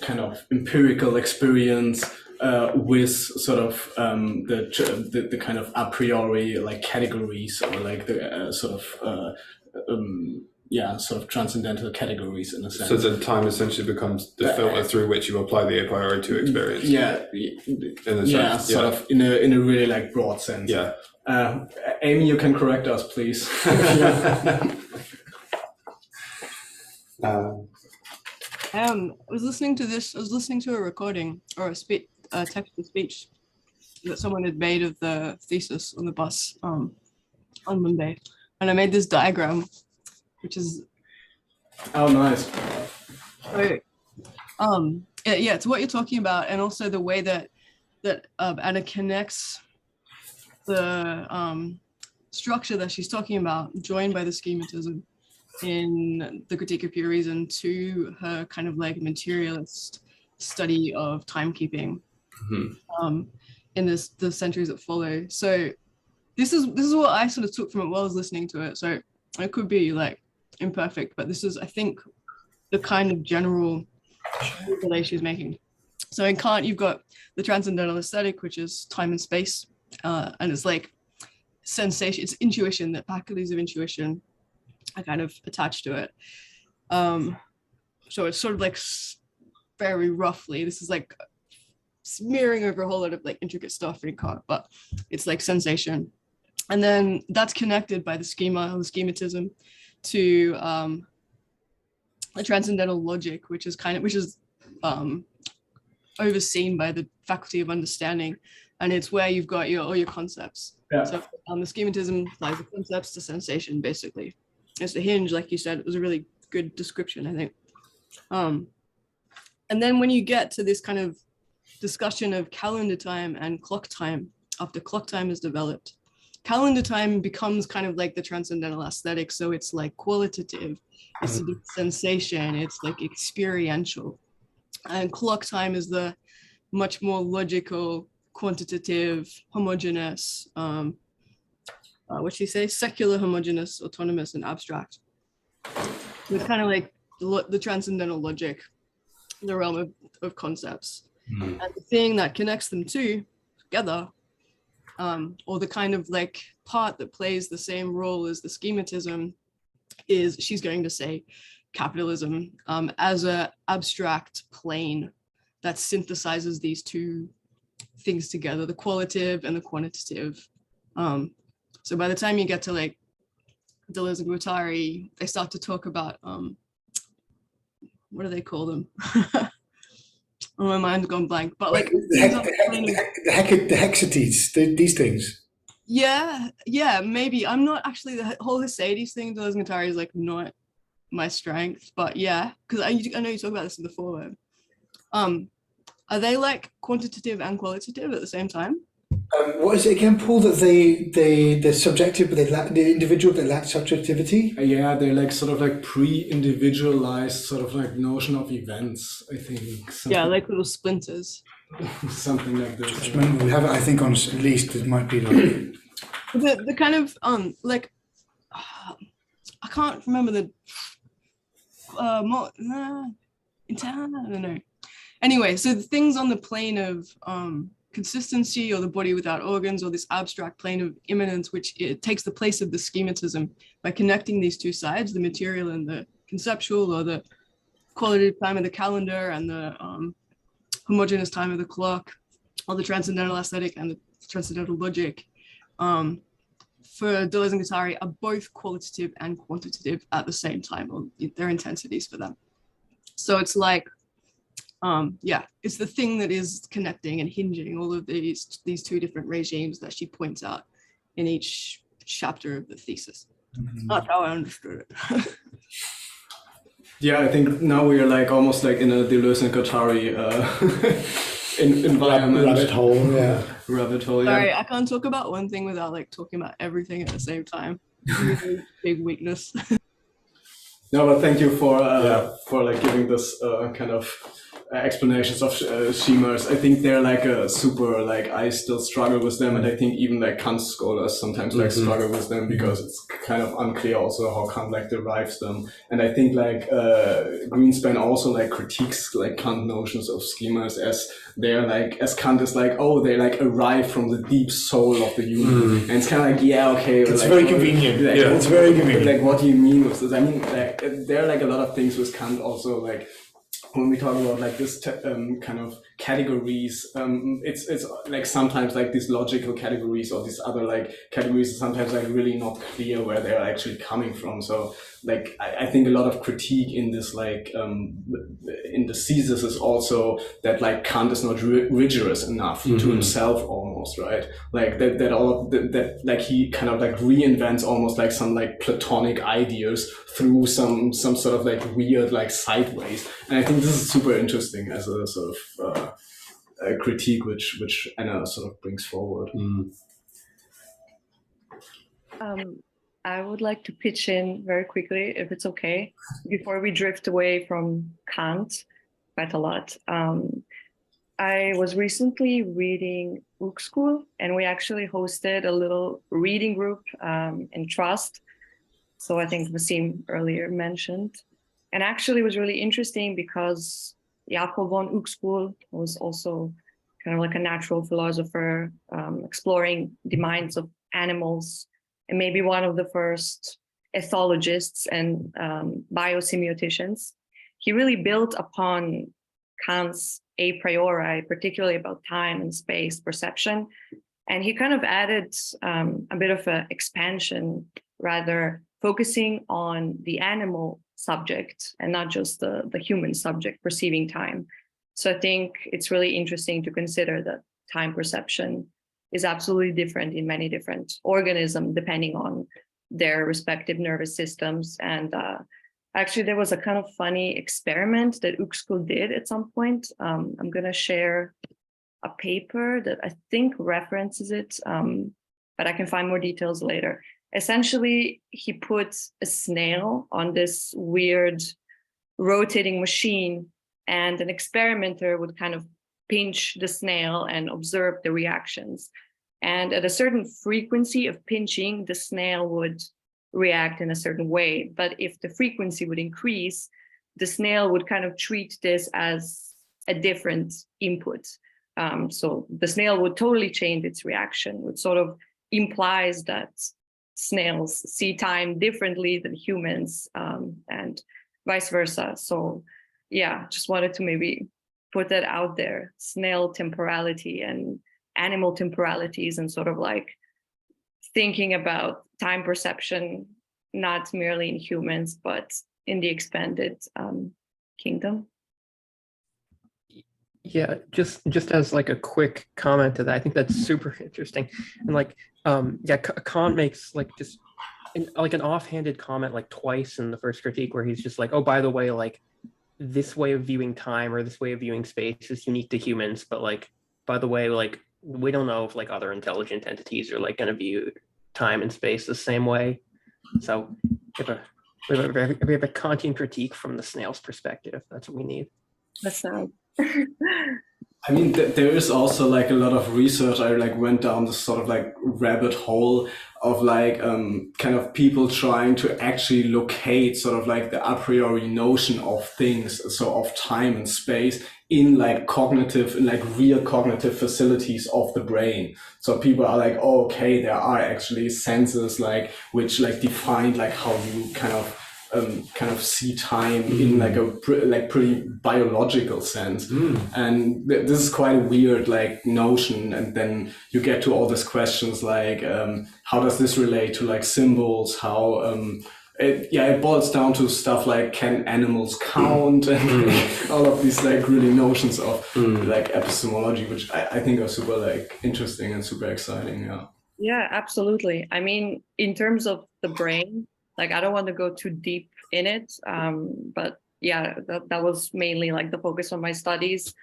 kind of empirical experience with sort of the kind of a priori like categories, or like the sort of transcendental categories in a sense. So then time essentially becomes the filter through which you apply the a priori to experience. Sort of in a really like broad sense. Yeah. Amy, you can correct us, please. I was listening to a recording or a text to speech that someone had made of the thesis on the bus on Monday, and I made this diagram, which is nice. So, it's what you're talking about, and also the way that Anna connects the structure that she's talking about, joined by the schematism in the Critique of Pure Reason, to her kind of like materialist study of timekeeping in the centuries that follow. So this is what I sort of took from it while I was listening to it. So it could be like imperfect, but this is, I think, the kind of general relay she's making. So in Kant, you've got the transcendental aesthetic, which is time and space, and it's like sensation, it's intuition, the faculties of intuition are kind of attached to it. So it's sort of like very roughly, this is like smearing over a whole lot of like intricate stuff in Kant, but it's like sensation. And then that's connected by the schema, the schematism, to the transcendental logic, which is overseen by the faculty of understanding, and it's where you've got all your concepts. Yeah. So the schematism lies the concepts to sensation, basically. It's the hinge, like you said. It was a really good description, I think. And then when you get to this kind of discussion of calendar time and clock time, after clock time is developed, calendar time becomes kind of like the transcendental aesthetic. So it's like qualitative, it's a sensation, it's like experiential. And clock time is the much more logical, quantitative, homogeneous, what should you say? Secular, homogeneous, autonomous, and abstract. It's kind of like the transcendental logic, the realm of concepts. And the thing that connects them together, or the kind of like part that plays the same role as the schematism, is, she's going to say, capitalism as an abstract plane that synthesizes these two things together, the qualitative and the quantitative. So by the time you get to like Deleuze and Guattari, they start to talk about, what do they call them? Oh, my mind's gone blank, but like the hexatides, these things. Yeah, maybe. I'm not actually, the whole Hesades thing, Deleuze and Guattari is like not my strength, but yeah, because I know you talk about this in the foreword. Are they like quantitative and qualitative at the same time? What is it again, Paul? That they're subjective, but they lack the individual. They lack subjectivity. Yeah, they're like sort of like pre-individualized sort of like notion of events. I think. Yeah, like little splinters. Something like this. We have it, I think, on at least it might be like the kind of like I can't remember the I don't know. Anyway, so the things on the plane of consistency, or the body without organs, or this abstract plane of immanence, which it takes the place of the schematism by connecting these two sides, the material and the conceptual, or the qualitative time of the calendar and the homogeneous time of the clock, or the transcendental aesthetic and the transcendental logic, for Deleuze and Guattari, are both qualitative and quantitative at the same time, or their intensities for them. So it's like, yeah, it's the thing that is connecting and hinging all of these two different regimes that she points out in each chapter of the thesis. That's how I understood it. Yeah, I think now we are like almost like in a Deleuze and Guattari environment. rabbit hole. Yeah. Rabbit hole. Yeah. Sorry, I can't talk about one thing without like talking about everything at the same time. Really big weakness. No, but thank you for like giving this kind of explanations of schemas. I think they're like a super, like, I still struggle with them, and I think even like Kant scholars sometimes like struggle with them, because it's kind of unclear also how Kant like derives them. And I think like Greenspan also like critiques like Kant notions of schemas as they're like, as Kant is like, oh, they like arrive from the deep soul of the human. And it's kind of like, yeah, okay. It's like, very convenient. Like, Yeah, it's very convenient. Like, what do you mean with this? I mean, like, there are like a lot of things with Kant also, like, when we talk about like this kind of categories, it's like sometimes like these logical categories or these other like categories are sometimes like really not clear where they're actually coming from. So like I think a lot of critique in this like in the thesis is also that like Kant is not rigorous enough to himself almost, right? Like that all of that like he kind of like reinvents almost like some like Platonic ideas through some sort of like weird like sideways. And I think this is super interesting as a sort of a critique which Anna sort of brings forward. I would like to pitch in very quickly, if it's okay, before we drift away from Kant quite a lot. I was recently reading Ook School, and we actually hosted a little reading group in Trust. So I think Wasim earlier mentioned. And actually it was really interesting because Jacob von Uexküll was also kind of like a natural philosopher, exploring the minds of animals, and maybe one of the first ethologists and biosemioticians. He really built upon Kant's a priori, particularly about time and space perception. And he kind of added a bit of an expansion, rather focusing on the animal subject and not just the human subject perceiving time. So I think it's really interesting to consider that time perception is absolutely different in many different organisms, depending on their respective nervous systems. And actually, there was a kind of funny experiment that Uxkul did at some point. I'm going to share a paper that I think references it, but I can find more details later. Essentially, he put a snail on this weird rotating machine, and an experimenter would kind of pinch the snail and observe the reactions. And at a certain frequency of pinching, the snail would react in a certain way. But if the frequency would increase, the snail would kind of treat this as a different input. So the snail would totally change its reaction, which sort of implies that snails see time differently than humans, and vice versa. So yeah, just wanted to maybe put that out there. Snail temporality and animal temporalities, and sort of like thinking about time perception, not merely in humans, but in the expanded kingdom. Yeah, just as like a quick comment to that, I think that's super interesting. And like, yeah, Kant makes like just like an offhanded comment like twice in the first critique, where he's just like, oh, by the way, like this way of viewing time or this way of viewing space is unique to humans, but like, by the way, like we don't know if like other intelligent entities are like going to view time and space the same way. So we have a Kantian critique from the snail's perspective. That's what we need. That's not. I mean, there is also like a lot of research. I like went down this sort of like rabbit hole of like kind of people trying to actually locate sort of like the a priori notion of things, so of time and space in like cognitive, in like real cognitive facilities of the brain. So people are like, oh, okay, there are actually senses like which like define like how you kind of see time in like a pretty biological sense. And this is quite a weird like notion. And then you get to all these questions like how does this relate to like symbols, how it boils down to stuff like, can animals count, and all of these like really notions of like epistemology, which I think are super like interesting and super exciting. Yeah, absolutely. I mean, in terms of the brain, like, I don't want to go too deep in it, but yeah, that was mainly like the focus of my studies.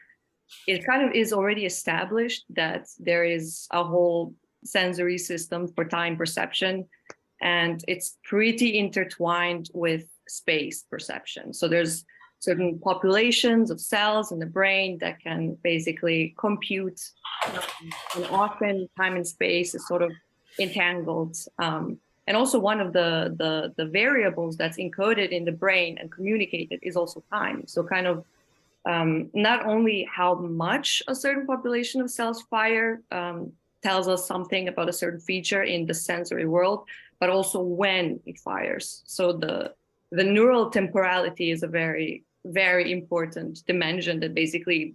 It kind of is already established that there is a whole sensory system for time perception, and it's pretty intertwined with space perception. So there's certain populations of cells in the brain that can basically compute, and often time and space is sort of entangled. And also one of the variables that's encoded in the brain and communicated is also time. So kind of not only how much a certain population of cells fire tells us something about a certain feature in the sensory world, but also when it fires. So the neural temporality is a very, very important dimension that basically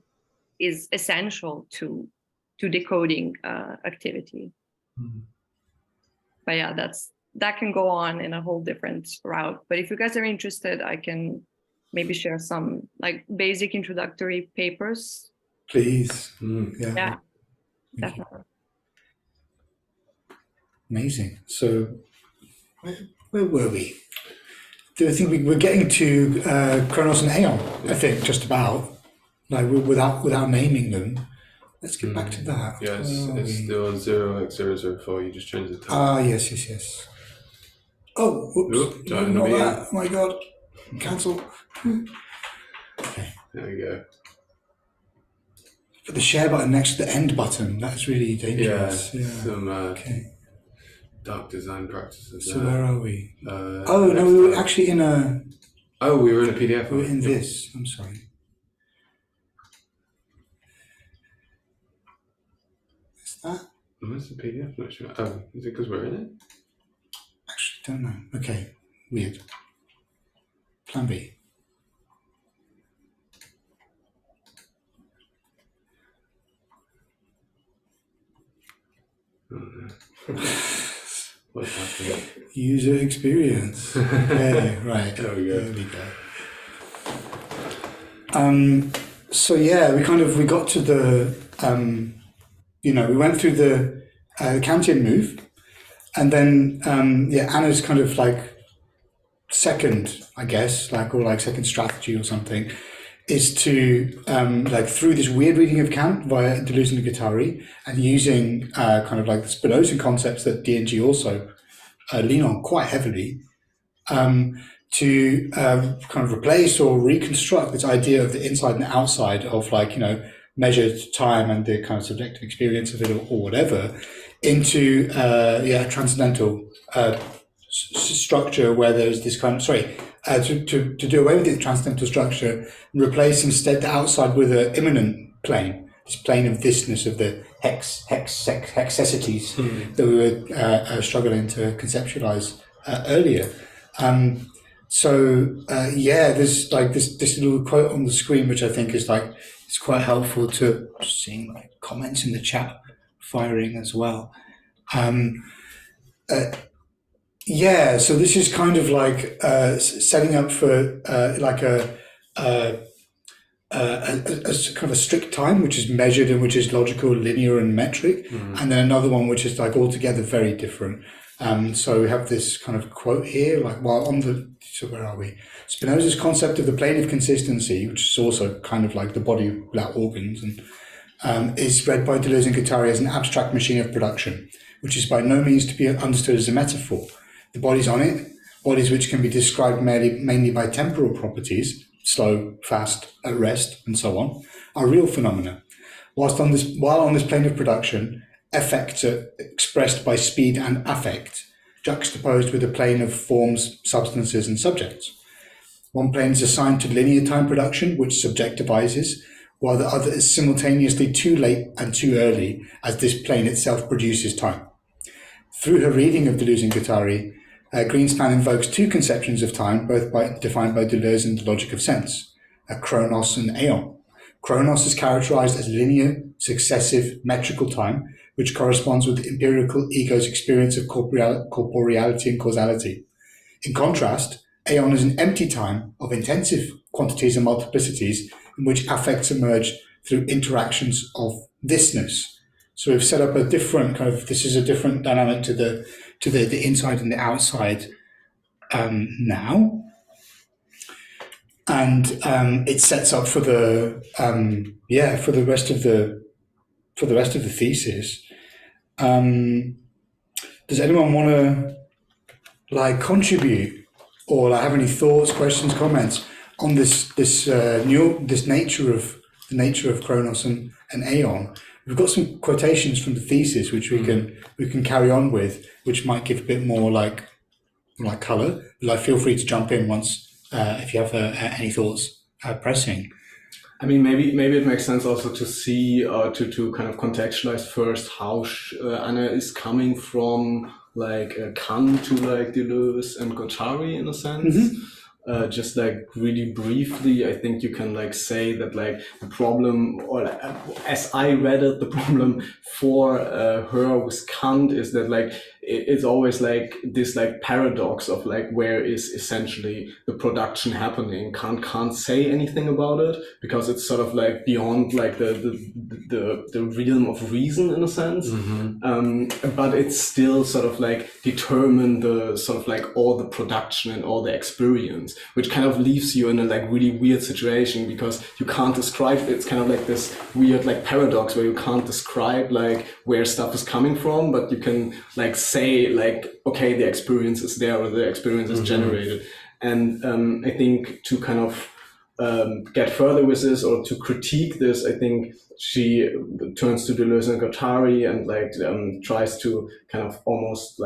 is essential to decoding activity. But yeah, that can go on in a whole different route. But if you guys are interested, I can maybe share some like basic introductory papers. Please. Yeah, definitely. Amazing. So where were we? I think we're getting to Chronos and Aeon, I think, just about, like without naming them. Let's get back to that. Yes, it's still 0x004. You just changed the time. Ah, yes. Oh, whoops. Oop, Not that. Oh my God. Cancel. Okay. There we go. Put the share button next to the end button. That's really dangerous. Yeah. Some Okay. dark design practices. So where are we? Oh no, we were actually in a. Oh, we were in a PDF. We were in this. I'm sorry. Is that? Where's the PDF? Not sure. Oh, is it because we're in it? Actually, don't know. Okay, weird. Plan B. Oh, no. What's happening? User experience. Okay, right. There we go. There we go. So yeah, we got to the we went through the Kantian move, and then Anna's kind of like second, I guess, or second strategy or something, is to through this weird reading of Kant via Deleuze and Guattari, and using kind of like the Spinozan concepts that D&G also lean on quite heavily, to kind of replace or reconstruct this idea of the inside and the outside of measured time and the kind of subjective experience of it or whatever, into a transcendental structure where there's this kind of to do away with the transcendental structure and replace instead the outside with an immanent plane, this plane of thisness, of the hexicities that we were struggling to conceptualize earlier. There's like this little quote on the screen which I think is it's quite helpful to seeing comments in the chat firing as well. So this is kind of setting up for a kind of a strict time, which is measured and which is logical, linear, and metric, and then another one which is altogether very different. So we have this kind of quote here, so where are we? Spinoza's concept of the plane of consistency, which is also kind of like the body without organs, and is read by Deleuze and Guattari as an abstract machine of production, which is by no means to be understood as a metaphor. The bodies on it, bodies which can be described mainly by temporal properties, slow, fast, at rest, and so on, are real phenomena. While on this plane of production, effects are expressed by speed and affect, juxtaposed with a plane of forms, substances, and subjects. One plane is assigned to linear time production, which subjectivizes, while the other is simultaneously too late and too early, as this plane itself produces time. Through her reading of Deleuze and Guattari, Greenspan invokes two conceptions of time, both defined by Deleuze in the logic of sense, chronos and aeon. Chronos is characterized as linear, successive, metrical time, which corresponds with the empirical ego's experience of corporeality and causality. In contrast, aeon is an empty time of intensive quantities and multiplicities in which affects emerge through interactions of thisness. So we've set up a different this is a different dynamic to the inside and the outside now. And it sets up for the rest of the thesis. Does anyone want to contribute or have any thoughts, questions, comments on this nature of Chronos and Aeon? We've got some quotations from the thesis which we can carry on with, which might give a bit more color. Feel free to jump in once if you have any thoughts pressing. I mean, maybe it makes sense also to see to kind of contextualize first how Anna is coming from Kant to Deleuze and Guattari in a sense. Mm-hmm. Just really briefly, I think you can say that the problem, or as I read it, the problem for her with Kant is that it's always this paradox of where is essentially the production happening. Kant can't say anything about it because it's sort of beyond the realm of reason in a sense. Mm-hmm. But it's still sort of determine the sort of all the production and all the experience, which kind of leaves you in a really weird situation because you can't describe it. It's kind of this weird paradox where you can't describe where stuff is coming from, but you can say okay, the experience is there or the experience is generated. And I think to kind of get further with this or to critique this, I think she turns to Deleuze and Guattari and tries to kind of almost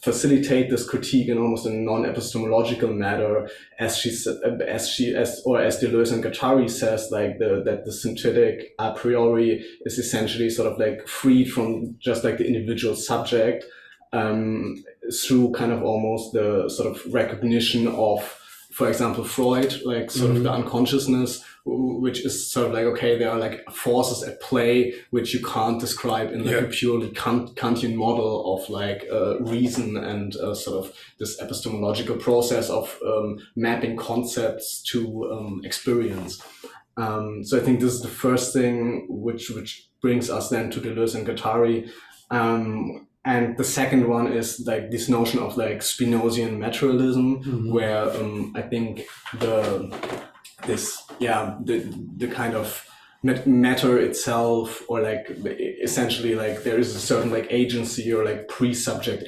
facilitate this critique in almost a non-epistemological manner, as Deleuze and Guattari says, that the synthetic a priori is essentially sort of freed from just the individual subject, through kind of almost the sort of recognition of, for example, Freud, sort of the unconsciousness, which is sort of okay, there are forces at play which you can't describe in a purely Kantian model of reason and sort of this epistemological process of mapping concepts to experience. So I think this is the first thing which brings us then to Deleuze and Guattari. And the second one is like this notion of like Spinozian materialism, where I think the kind of matter itself, or like essentially like there is a certain like agency or like presubjective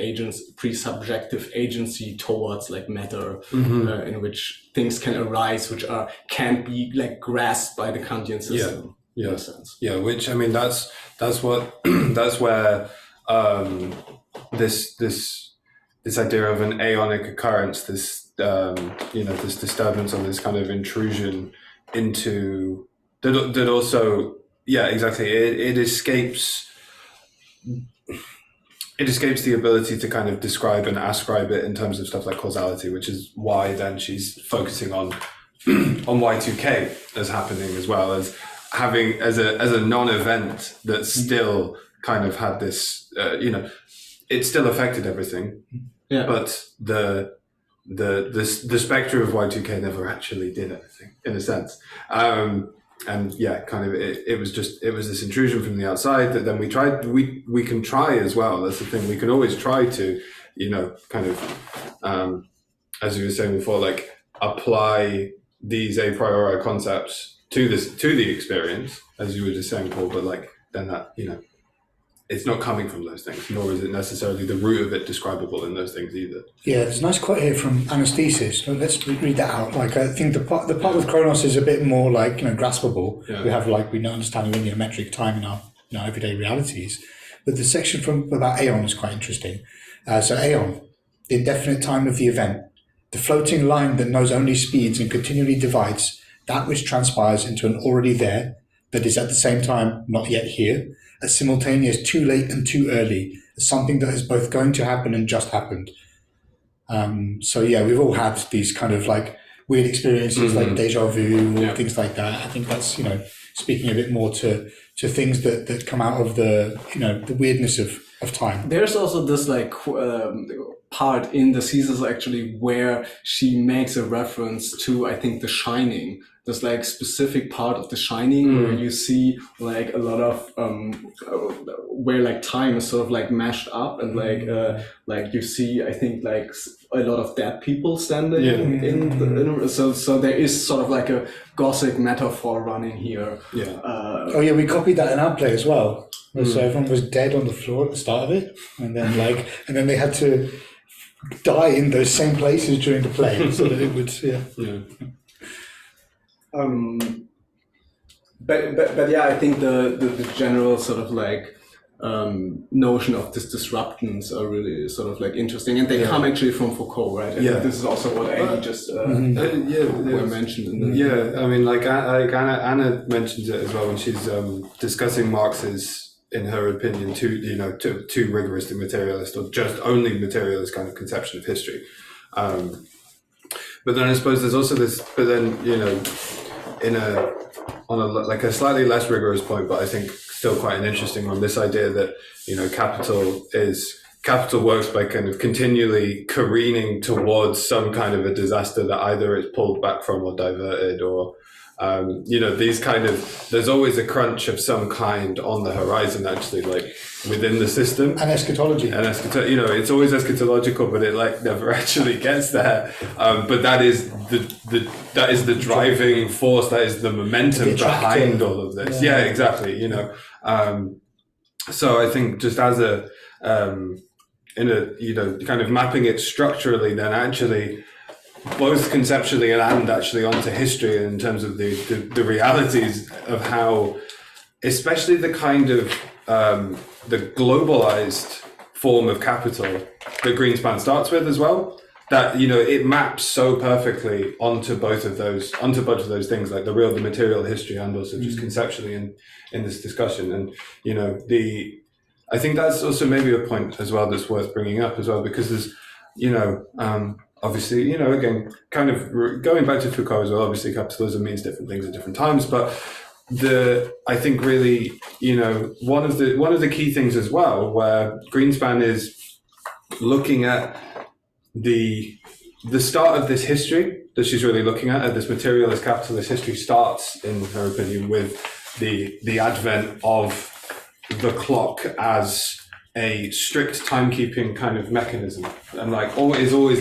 agency towards like matter, in which things can arise which can't be like grasped by the Kantian system. In a sense. Yeah, which I mean that's what that's where this idea of an aeonic occurrence, this this disturbance or this kind of intrusion into that also, exactly, it escapes the ability to kind of describe and ascribe it in terms of stuff like causality, which is why then she's focusing on Y2K as happening, as well as having as a non-event that still kind of had this, it still affected everything, but the spectre of Y2K never actually did anything, in a sense. And kind of it was this intrusion from the outside that then we can try as well. That's the thing, we can always try to, kind of, as you were saying before, like apply these a priori concepts to the experience, as you were just saying, Paul, but like then that, it's not coming from those things, nor is it necessarily the root of it describable in those things either. Yeah, there's a nice quote here from Anna's thesis. So let's read that out. Like, I think the part with Chronos is a bit more like, graspable. Yeah. We don't understand linear metric time in our everyday realities. But the section about aeon is quite interesting. So aeon, the indefinite time of the event, the floating line that knows only speeds and continually divides that which transpires into an already there, but is at the same time not yet here, a simultaneous too late and too early, something that is both going to happen and just happened. We've all had these kind of like weird experiences, like deja vu or things like that. I think that's, speaking a bit more to things that come out of the weirdness of time. There's also this like part in the thesis actually where she makes a reference to, I think, The Shining. There's like specific part of The Shining where you see like a lot of where like time is sort of like mashed up, and like you see, I think, like a lot of dead people standing so there is sort of like a Gothic metaphor running here. We copied that in our play as well. So everyone was dead on the floor at the start of it, and then they had to die in those same places during the play so that it would But I think the general sort of like notion of this disruptions are really sort of like interesting, and they come actually from Foucault, right? I think this is also what Amy just were mentioned in the I mean, like Anna mentions it as well when she's discussing Marx's, in her opinion, too rigorous and materialist, or just only materialist kind of conception of history. But then I suppose there's also this, but then, on a slightly less rigorous point, but I think still quite an interesting one, this idea that, capital works by kind of continually careening towards some kind of a disaster that either it's pulled back from or diverted, or, these kind of, there's always a crunch of some kind on the horizon, actually, like within the system. And eschatology. It's always eschatological, but it like never actually gets there. But that is the driving force, that is the momentum behind all of this. Yeah, exactly. So I think just as kind of mapping it structurally, then actually, both conceptually and actually onto history in terms of the realities of how, especially the kind of the globalized form of capital that Greenspan starts with as well, that it maps so perfectly onto both of those things, like the material history, and also just conceptually in this discussion. And I think that's also maybe a point as well that's worth bringing up as well, because there's obviously, again, kind of going back to Foucault as well, obviously capitalism means different things at different times, but I think really, one of the key things as well, where Greenspan is looking at the start of this history that she's really looking at. This materialist capitalist history starts, in her opinion, with the advent of the clock as a strict timekeeping kind of mechanism, and like is always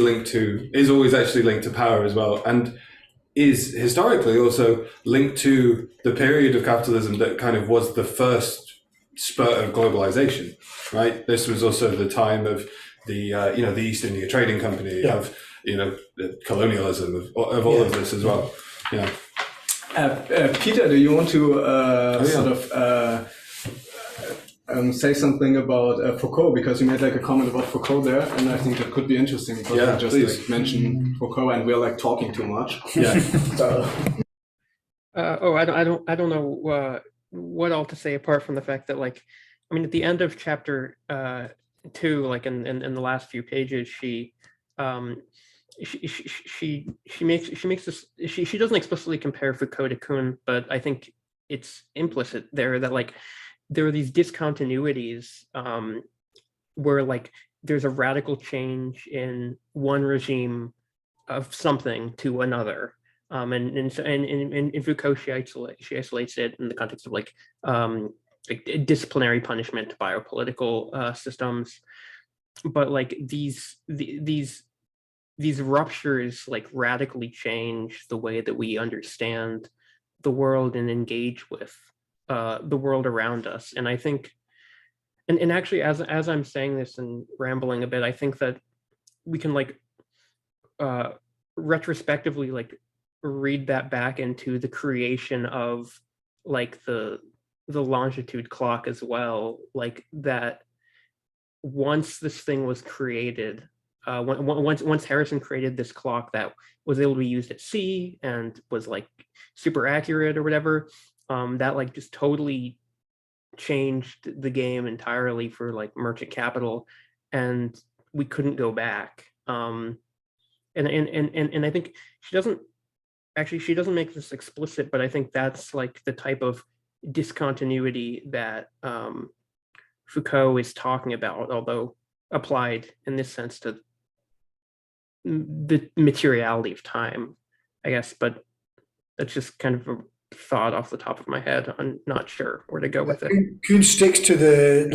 actually linked to power as well, and is historically also linked to the period of capitalism that kind of was the first spurt of globalization, right? This was also the time of the the East India Trading Company, of the colonialism of all of this as well. Yeah. Peter, do you want to say something about Foucault, because you made like a comment about Foucault there, and I think that could be interesting. Because just like mention Foucault, and we're like talking too much. Yeah. I don't know what all to say apart from the fact that, like, I mean, at the end of chapter 2, like in the last few pages, she makes this. She doesn't explicitly compare Foucault to Kuhn, but I think it's implicit there that, like, there are these discontinuities where, like, there's a radical change in one regime of something to another, and in Foucault she isolates it in the context of like disciplinary punishment, biopolitical systems, but like these ruptures like radically change the way that we understand the world and engage with the world around us. And I think, and actually, as I'm saying this and rambling a bit, I think that we can like retrospectively like read that back into the creation of like the longitude clock as well. Like that, once this thing was created, once Harrison created this clock that was able to be used at sea and was like super accurate or whatever, that like just totally changed the game entirely for like merchant capital, and we couldn't go back. And I think she doesn't make this explicit, but I think that's like the type of discontinuity that Foucault is talking about, although applied in this sense to the materiality of time, I guess. But that's just kind of a thought off the top of my head. I'm not sure where to go with it. Kuhn sticks to the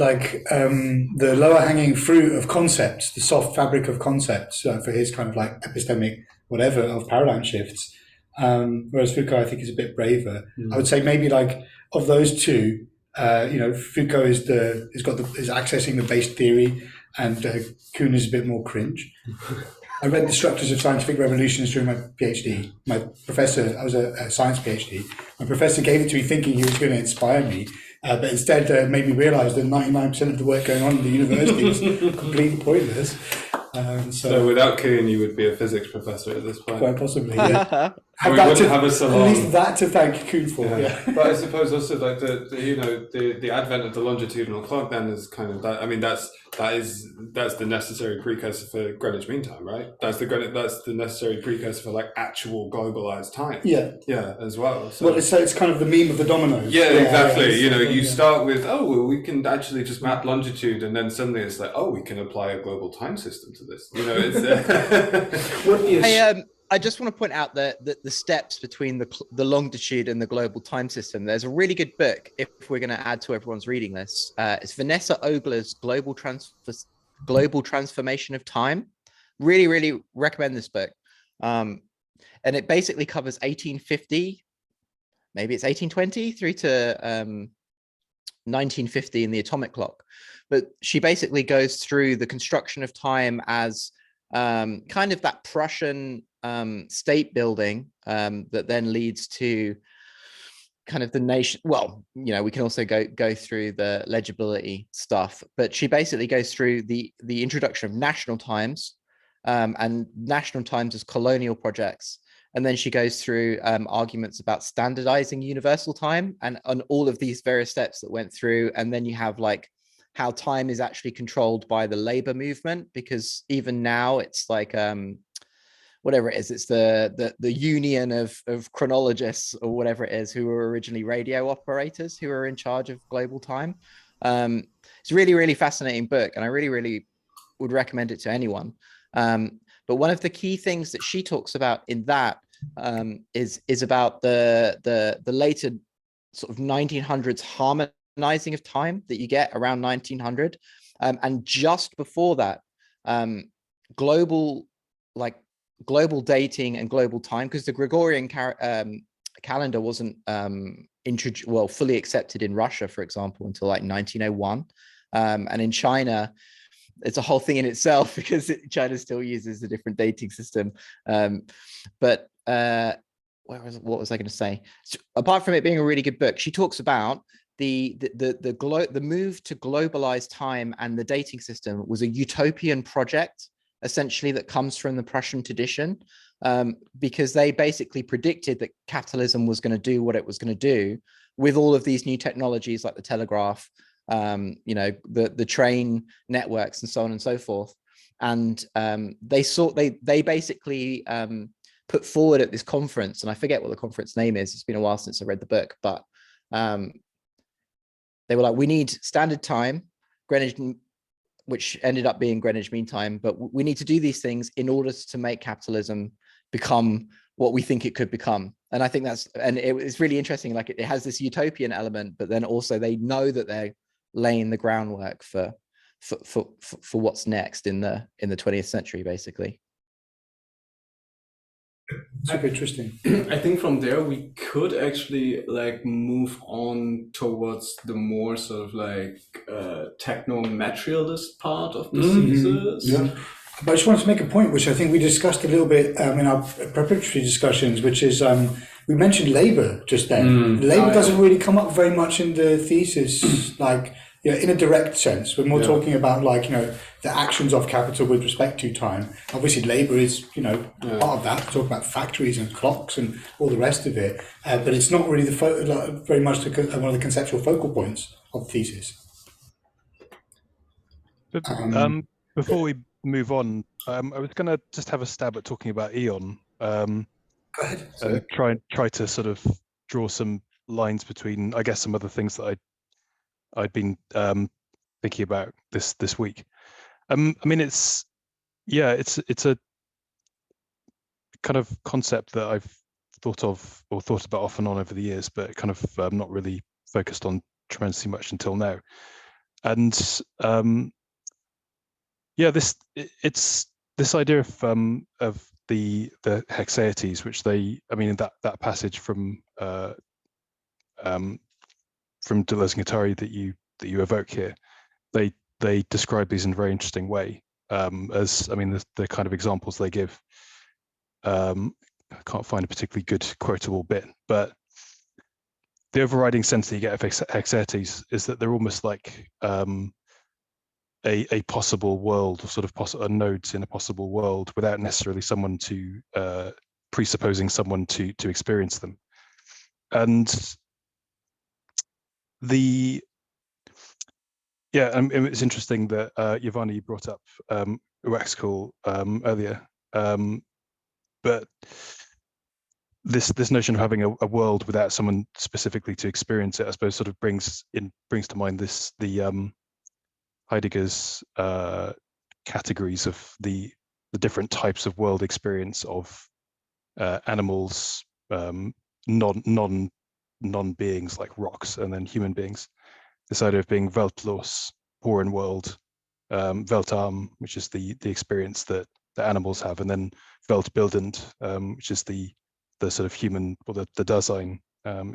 the lower hanging fruit of concepts, the soft fabric of concepts, for his kind of like epistemic whatever of paradigm shifts. Whereas Foucault, I think, is a bit braver. I would say maybe like of those two, Foucault is accessing the base theory, and Kuhn is a bit more cringe. I read The Structures of Scientific Revolutions during my PhD. My professor, I was a science PhD, my professor gave it to me thinking he was going to inspire me, but instead made me realise that 99% of the work going on in the university was completely pointless. So without Kuhn, you would be a physics professor at this point. Quite possibly, yeah. We wouldn't have a Salon. At least that to thank Kuhn for. Yeah. But I suppose also like the advent of the longitudinal clock then is kind of that. I mean that's the necessary precursor for Greenwich Mean Time, right? That's the necessary precursor for like actual globalized time. Yeah. Yeah, as well. So. Well, it's kind of the meme of the dominoes. Yeah, exactly. You start with we can actually just map longitude, and then suddenly it's like we can apply a global time system to this. It's. I just want to point out the steps between the longitude and the global time system. There's a really good book, if we're going to add to everyone's reading list. It's Vanessa Ogler's Global Transformation of Time. Really, really recommend this book. And it basically covers 1850, maybe it's 1820 through to 1950 in the atomic clock. But she basically goes through the construction of time as kind of that Prussian state building that then leads to kind of the nation. Well, we can also go through the legibility stuff, but she basically goes through the introduction of national times and national times as colonial projects. And then she goes through arguments about standardizing universal time and on all of these various steps that went through. And then you have like how time is actually controlled by the labor movement, because even now it's like whatever it is, it's the union of chronologists or whatever it is, who were originally radio operators who are in charge of global time. It's a really, really fascinating book, and I really, really would recommend it to anyone. But one of the key things that she talks about in that is about the later sort of 1900s harmonizing of time that you get around 1900, and just before that, global dating and global time, because the Gregorian calendar wasn't fully accepted in Russia, for example, until like 1901, and in China it's a whole thing in itself because China still uses a different dating system. But what was I going to say? So, apart from it being a really good book, she talks about the move to globalize time, and the dating system was a utopian project, essentially, that comes from the Prussian tradition, because they basically predicted that capitalism was going to do what it was going to do with all of these new technologies like the telegraph, the train networks, and so on and so forth. And they basically put forward at this conference, and I forget what the conference name is. It's been a while since I read the book, but they were like, we need standard time, Greenwich, which ended up being Greenwich Mean Time, but we need to do these things in order to make capitalism become what we think it could become. And I think it's really interesting. Like, it has this utopian element, but then also they know that they're laying the groundwork for what's next in the 20th century, basically. Super interesting. I think from there we could actually like move on towards the more sort of like techno-materialist part of the thesis. Yeah. But I just wanted to make a point, which I think we discussed a little bit in our preparatory discussions, which is we mentioned labor just then. Labor doesn't really come up very much in the thesis, like, in a direct sense. We're more talking about like, the actions of capital with respect to time. Obviously, labor is, part of that. We talk about factories and clocks and all the rest of it, but it's not really very much one of the conceptual focal points of the thesis. But, before we move on, I was going to just have a stab at talking about Eon. Go ahead. Try to sort of draw some lines between, I guess, some other things that I'd been thinking about this week. I mean, it's a kind of concept that I've thought about off and on over the years, but kind of not really focused on tremendously much until now. And it's this idea of the hexaetes, which in that passage from Deleuze and Guattari that you evoke here, they describe these in a very interesting way. The kind of examples they give. I can't find a particularly good quotable bit, but the overriding sense that you get of hexaetes is that they're almost like a possible world, or sort of nodes in a possible world, without necessarily someone to presupposing someone to experience them. And it's interesting that Giovanni brought up Uexküll earlier, but this notion of having a world without someone specifically to experience it, I suppose, sort of brings to mind the Heidegger's categories of the different types of world experience of animals, non-beings like rocks, and then human beings. This idea of being weltlos, poor in world, weltarm, which is the experience that the animals have, and then weltbildend, which is the sort of human, or the Dasein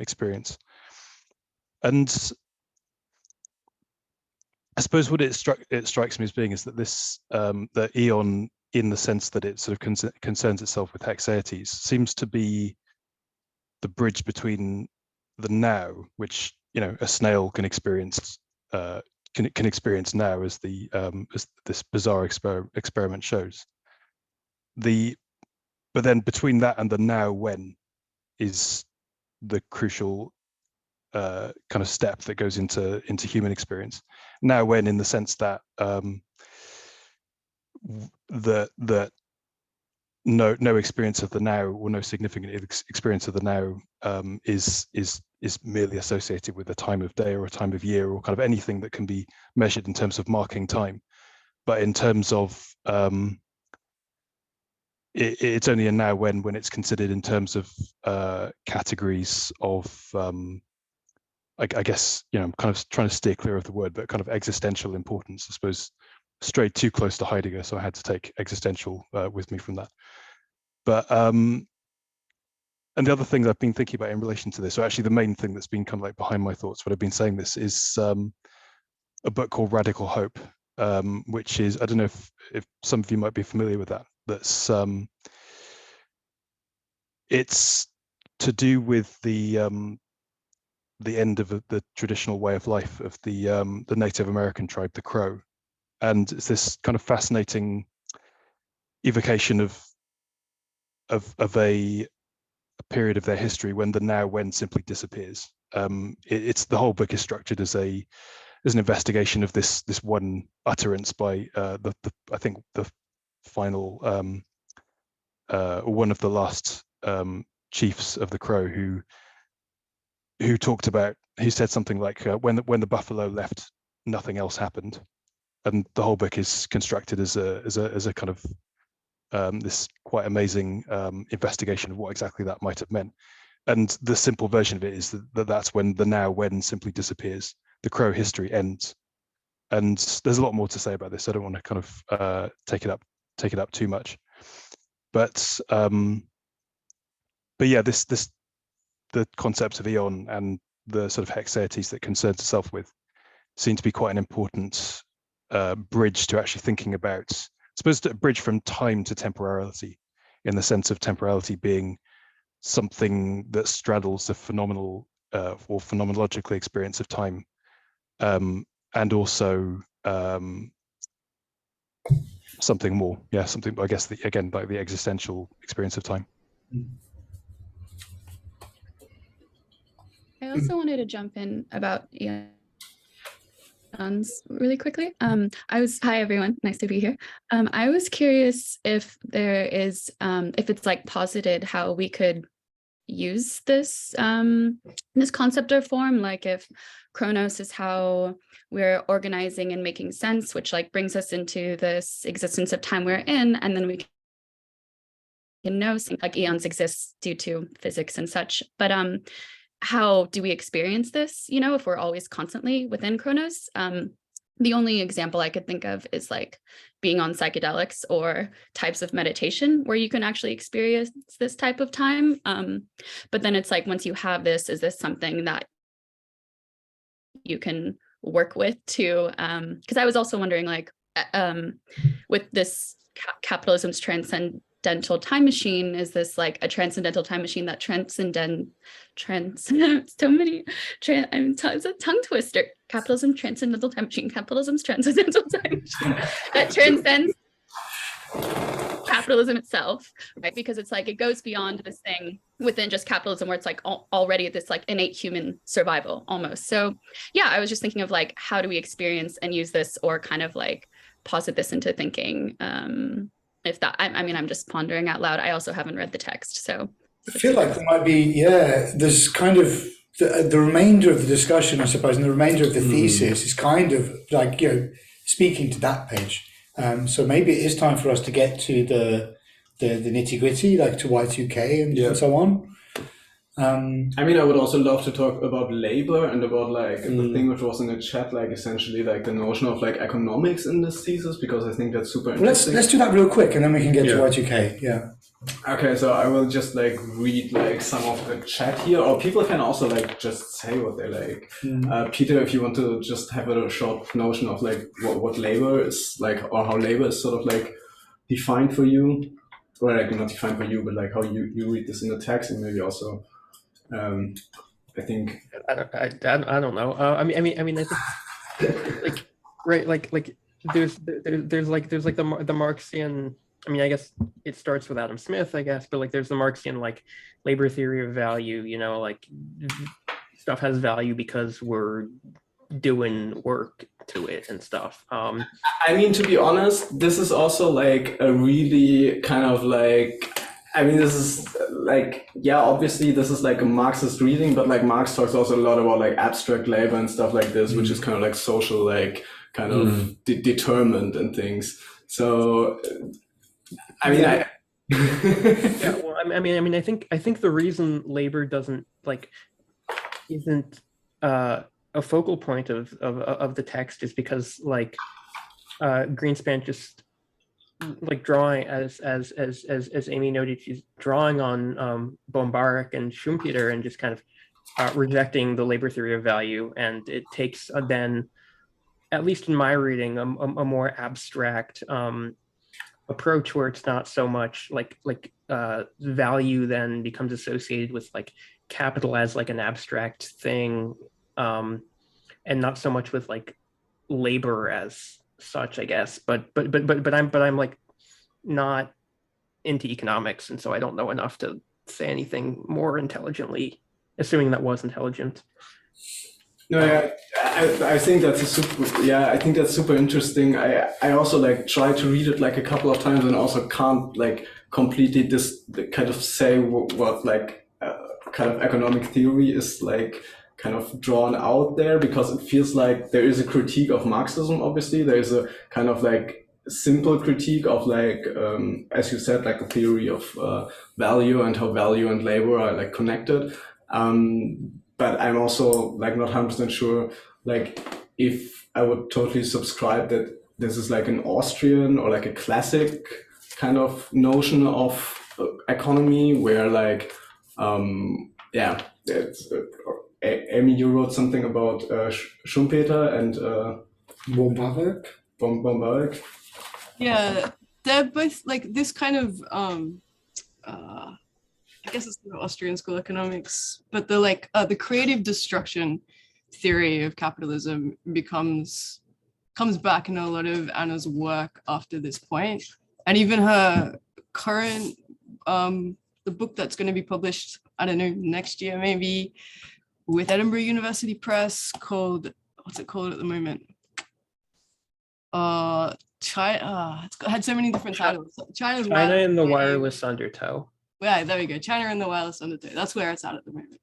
experience. And I suppose what it strikes me as being is that this the Eon, in the sense that it sort of concerns itself with hexaetes, seems to be the bridge between the now, which a snail can experience now, as as this bizarre experiment shows. But then between that and the now when is the crucial kind of step that goes into human experience. Now when, in the sense that that no experience of the now, or no significant experience of the now is merely associated with a time of day or a time of year, or kind of anything that can be measured in terms of marking time. But in terms of it's only a now when it's considered in terms of categories of I guess, I'm kind of trying to steer clear of the word, but kind of existential importance. I suppose strayed too close to Heidegger, so I had to take existential with me from that. But and the other things I've been thinking about in relation to this, so actually the main thing that's been kind of like behind my thoughts, what I've been saying this, is a book called Radical Hope, which is, I don't know if some of you might be familiar with that. That's it's to do with the end of the traditional way of life of the Native American tribe, the Crow, and it's this kind of fascinating evocation of a period of their history when the now when simply disappears. It's the whole book is structured as an investigation of this one utterance by I think the final one of the last chiefs of the Crow who talked about, he said something like when the buffalo left, nothing else happened, and the whole book is constructed as a kind of this quite amazing investigation of what exactly that might have meant. And the simple version of it is that's when the now when simply disappears, the Crow history ends. And there's a lot more to say about this. I don't want to kind of take it up too much, but yeah, the concepts of eon and the sort of hexaeties that concerns itself with seem to be quite an important bridge to actually thinking about, I suppose, a bridge from time to temporality, in the sense of temporality being something that straddles the phenomenal or phenomenological experience of time, and also something more, something, I guess, again, like the existential experience of time. I also wanted to jump in about eons really quickly. Hi everyone, nice to be here. I was curious if there is, if it's like posited how we could use this this concept or form, like if Chronos is how we're organizing and making sense, which like brings us into this existence of time we're in, and then we can know like eons exist due to physics and such, but how do we experience this, if we're always constantly within Chronos? The only example I could think of is like being on psychedelics or types of meditation where you can actually experience this type of time. But then it's like, once you have this, is this something that you can work with too? Because I was also wondering, like, with this capitalism's transcendental time machine, is this like a transcendental time machine that it's a tongue twister. Capitalism, transcendental time machine. Capitalism's transcendental time machine that transcends capitalism itself, right? Because it's like it goes beyond this thing within just capitalism where it's like already this like innate human survival almost. So yeah, I was just thinking of like, how do we experience and use this, or kind of like posit this into thinking? If that, I mean, I'm just pondering out loud. I also haven't read the text, so I feel like there might be, there's kind of the remainder of the discussion, I suppose, and the remainder of the thesis is kind of like, speaking to that page. So maybe it is time for us to get to the nitty gritty, like to Y2K and so on. I mean, I would also love to talk about labor and about like the thing which was in the chat, like essentially like the notion of like economics in this thesis, because I think that's super interesting. Let's do that real quick, and then we can get to Y2K. Yeah. Okay, so I will just like read like some of the chat here, or people can also like just say what they like. Peter, if you want to just have a short notion of like what labor is like, or how labor is sort of like defined for you, or like not defined for you, but like how you read this in the text, and maybe also. I think I don't know. I mean, I think like right, like there's the Marxian. I mean, I guess it starts with Adam Smith, I guess, but like there's the Marxian like labor theory of value. Like stuff has value because we're doing work to it and stuff. I mean, to be honest, this is also like a really kind of like. I mean, this is like, obviously this is like a Marxist reading, but like Marx talks also a lot about like abstract labor and stuff like this, which is kind of like social, like kind of determined and things. So, I mean, Yeah, well, I think the reason labor doesn't isn't a focal point of the text is because Greenspan just drawing as Amy noted, she's drawing on Bombarek and Schumpeter and just kind of rejecting the labor theory of value, and it takes then, at least in my reading, a more abstract approach where it's not so much value then becomes associated with capital as an abstract thing, and not so much with labor as such, I guess. But I'm not into economics, and so I don't know enough to say anything more intelligently, assuming that was intelligent. No, yeah, I think that's I think that's super interesting. I also try to read it a couple of times and also can't completely kind of say what kind of economic theory is kind of drawn out there, because it feels like there is a critique of Marxism. Obviously, there is a kind of simple critique of as you said, a theory of value and how value and labor are connected. But I'm also not 100% sure if I would totally subscribe that this is an Austrian or a classic kind of notion of economy where it's, Amy, you wrote something about Schumpeter and Bombarek. Yeah, they're both this kind of I guess it's the Austrian school of economics, but the creative destruction theory of capitalism comes back in a lot of Anna's work after this point, and even her current the book that's going to be published, I don't know, next year maybe, with Edinburgh University Press, called, what's it called at the moment? China. It's had so many different titles. China and the Wireless Undertow. Yeah, there we go. China and the Wireless Undertow. That's where it's at the moment.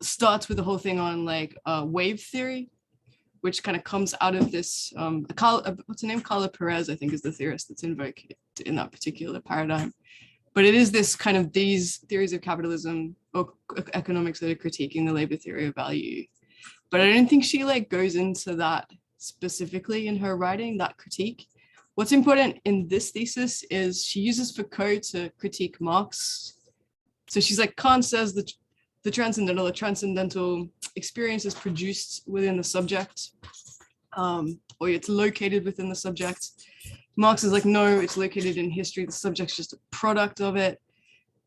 Starts with the whole thing on wave theory, which kind of comes out of this. What's her name? Carla Perez, I think, is the theorist that's invoked in that particular paradigm. But it is this kind of these theories of capitalism or economics that are critiquing the labor theory of value. But I don't think she goes into that specifically in her writing, that critique. What's important in this thesis is she uses Foucault to critique Marx. So she's Kant says the transcendental experience is produced within the subject, or it's located within the subject. Marx is no, it's located in history. The subject's just a product of it.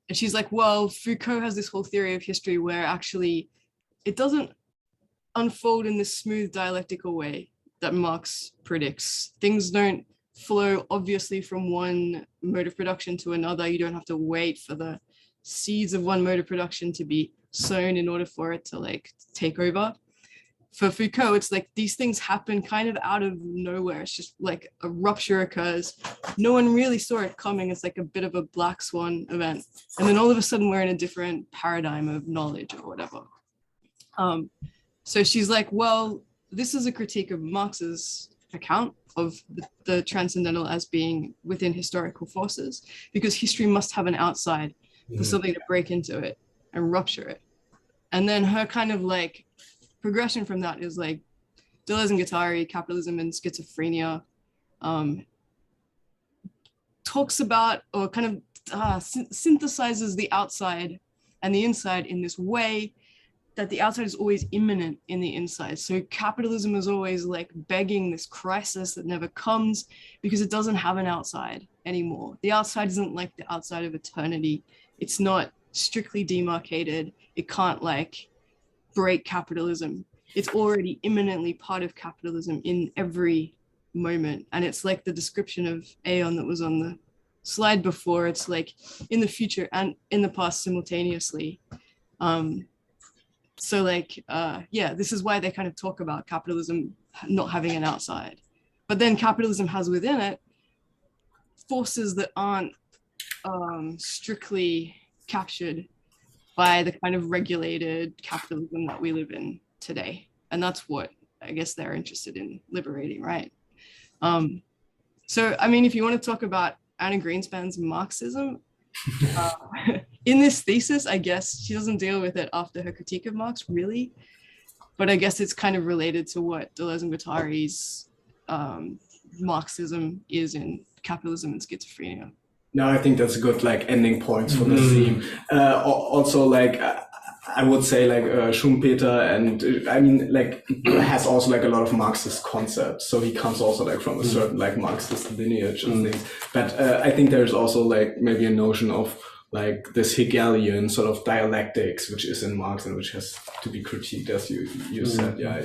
And she's well, Foucault has this whole theory of history where actually it doesn't unfold in this smooth dialectical way that Marx predicts. Things don't flow obviously from one mode of production to another. You don't have to wait for the seeds of one mode of production to be sown in order for it to take over. For Foucault, it's these things happen kind of out of nowhere. It's just a rupture occurs. No one really saw it coming. It's a bit of a black swan event. And then all of a sudden we're in a different paradigm of knowledge or whatever. So she's well, this is a critique of Marx's account of the transcendental as being within historical forces, because history must have an outside for something to break into it and rupture it. And then her kind of progression from that is Deleuze and Guattari, Capitalism and Schizophrenia, talks about or kind of synthesizes the outside and the inside in this way that the outside is always imminent in the inside. So capitalism is always begging this crisis that never comes because it doesn't have an outside anymore. The outside isn't the outside of eternity. It's not strictly demarcated. It can't break capitalism. It's already imminently part of capitalism in every moment. And it's the description of Aeon that was on the slide before. It's in the future and in the past simultaneously. So this is why they kind of talk about capitalism not having an outside. But then capitalism has within it forces that aren't strictly captured by the kind of regulated capitalism that we live in today. And that's what I guess they're interested in liberating, right? So, I mean, if you want to talk about Anna Greenspan's Marxism. In this thesis, I guess she doesn't deal with it after her critique of Marx, really, but I guess it's kind of related to what Deleuze and Guattari's Marxism is in Capitalism and Schizophrenia. No, I think that's a good like ending points for the theme. Also, like I would say, like Schumpeter, and I mean, like has also like a lot of Marxist concepts. So he comes also like from a certain like Marxist lineage and things. But I think there's also like maybe a notion of like this Hegelian sort of dialectics, which is in Marx and which has to be critiqued, as you said. Yeah.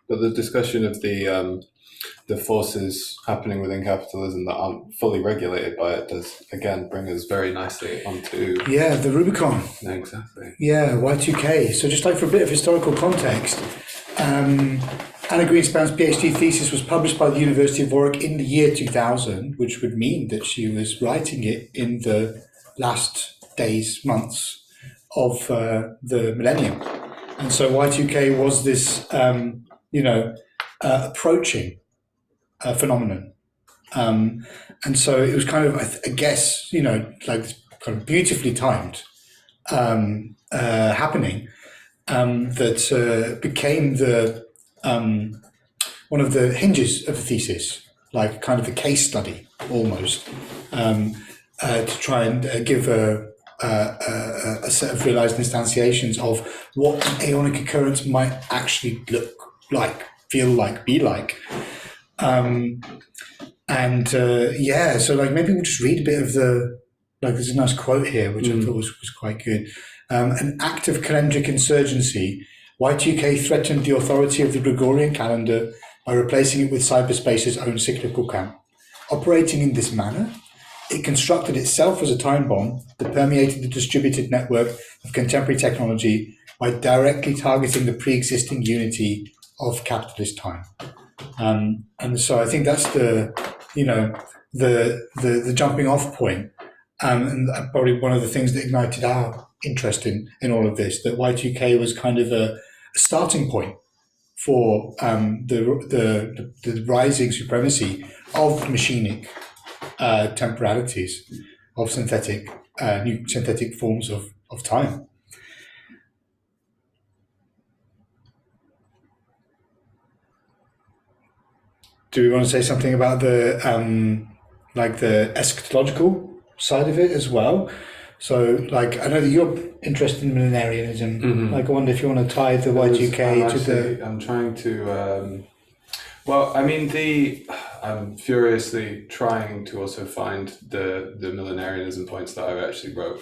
But the discussion of the forces happening within capitalism that aren't fully regulated by it does again bring us very nicely onto the Rubicon. Exactly. Y2K. So just like for a bit of historical context, Anna Greenspan's PhD thesis was published by the University of Warwick in the year 2000, which would mean that she was writing it in the last days, months of the millennium. And so Y2K was this, approaching phenomenon. And so it was kind of, I guess, like kind of beautifully timed happening that became the one of the hinges of the thesis, like kind of a case study almost, to try and give a set of realized instantiations of what an aeonic occurrence might actually look like, feel like, be like. So like maybe we'll just read a bit of there's a nice quote here, which I thought was quite good. An act of calendric insurgency, Y2K threatened the authority of the Gregorian calendar by replacing it with cyberspace's own cyclical count. Operating in this manner, it constructed itself as a time bomb that permeated the distributed network of contemporary technology by directly targeting the pre-existing unity of capitalist time. And so I think that's the jumping off point, and probably one of the things that ignited our interest in all of this, that Y2K was kind of a starting point for the rising supremacy of machinic temporalities, of new synthetic forms of time. Do we want to say something about the eschatological side of it as well? So, like, I know that you're interested in millenarianism. Mm-hmm. Like, I wonder if you want to tie the Y2K to the... I'm trying to... I'm furiously trying to also find the millenarianism points that I actually wrote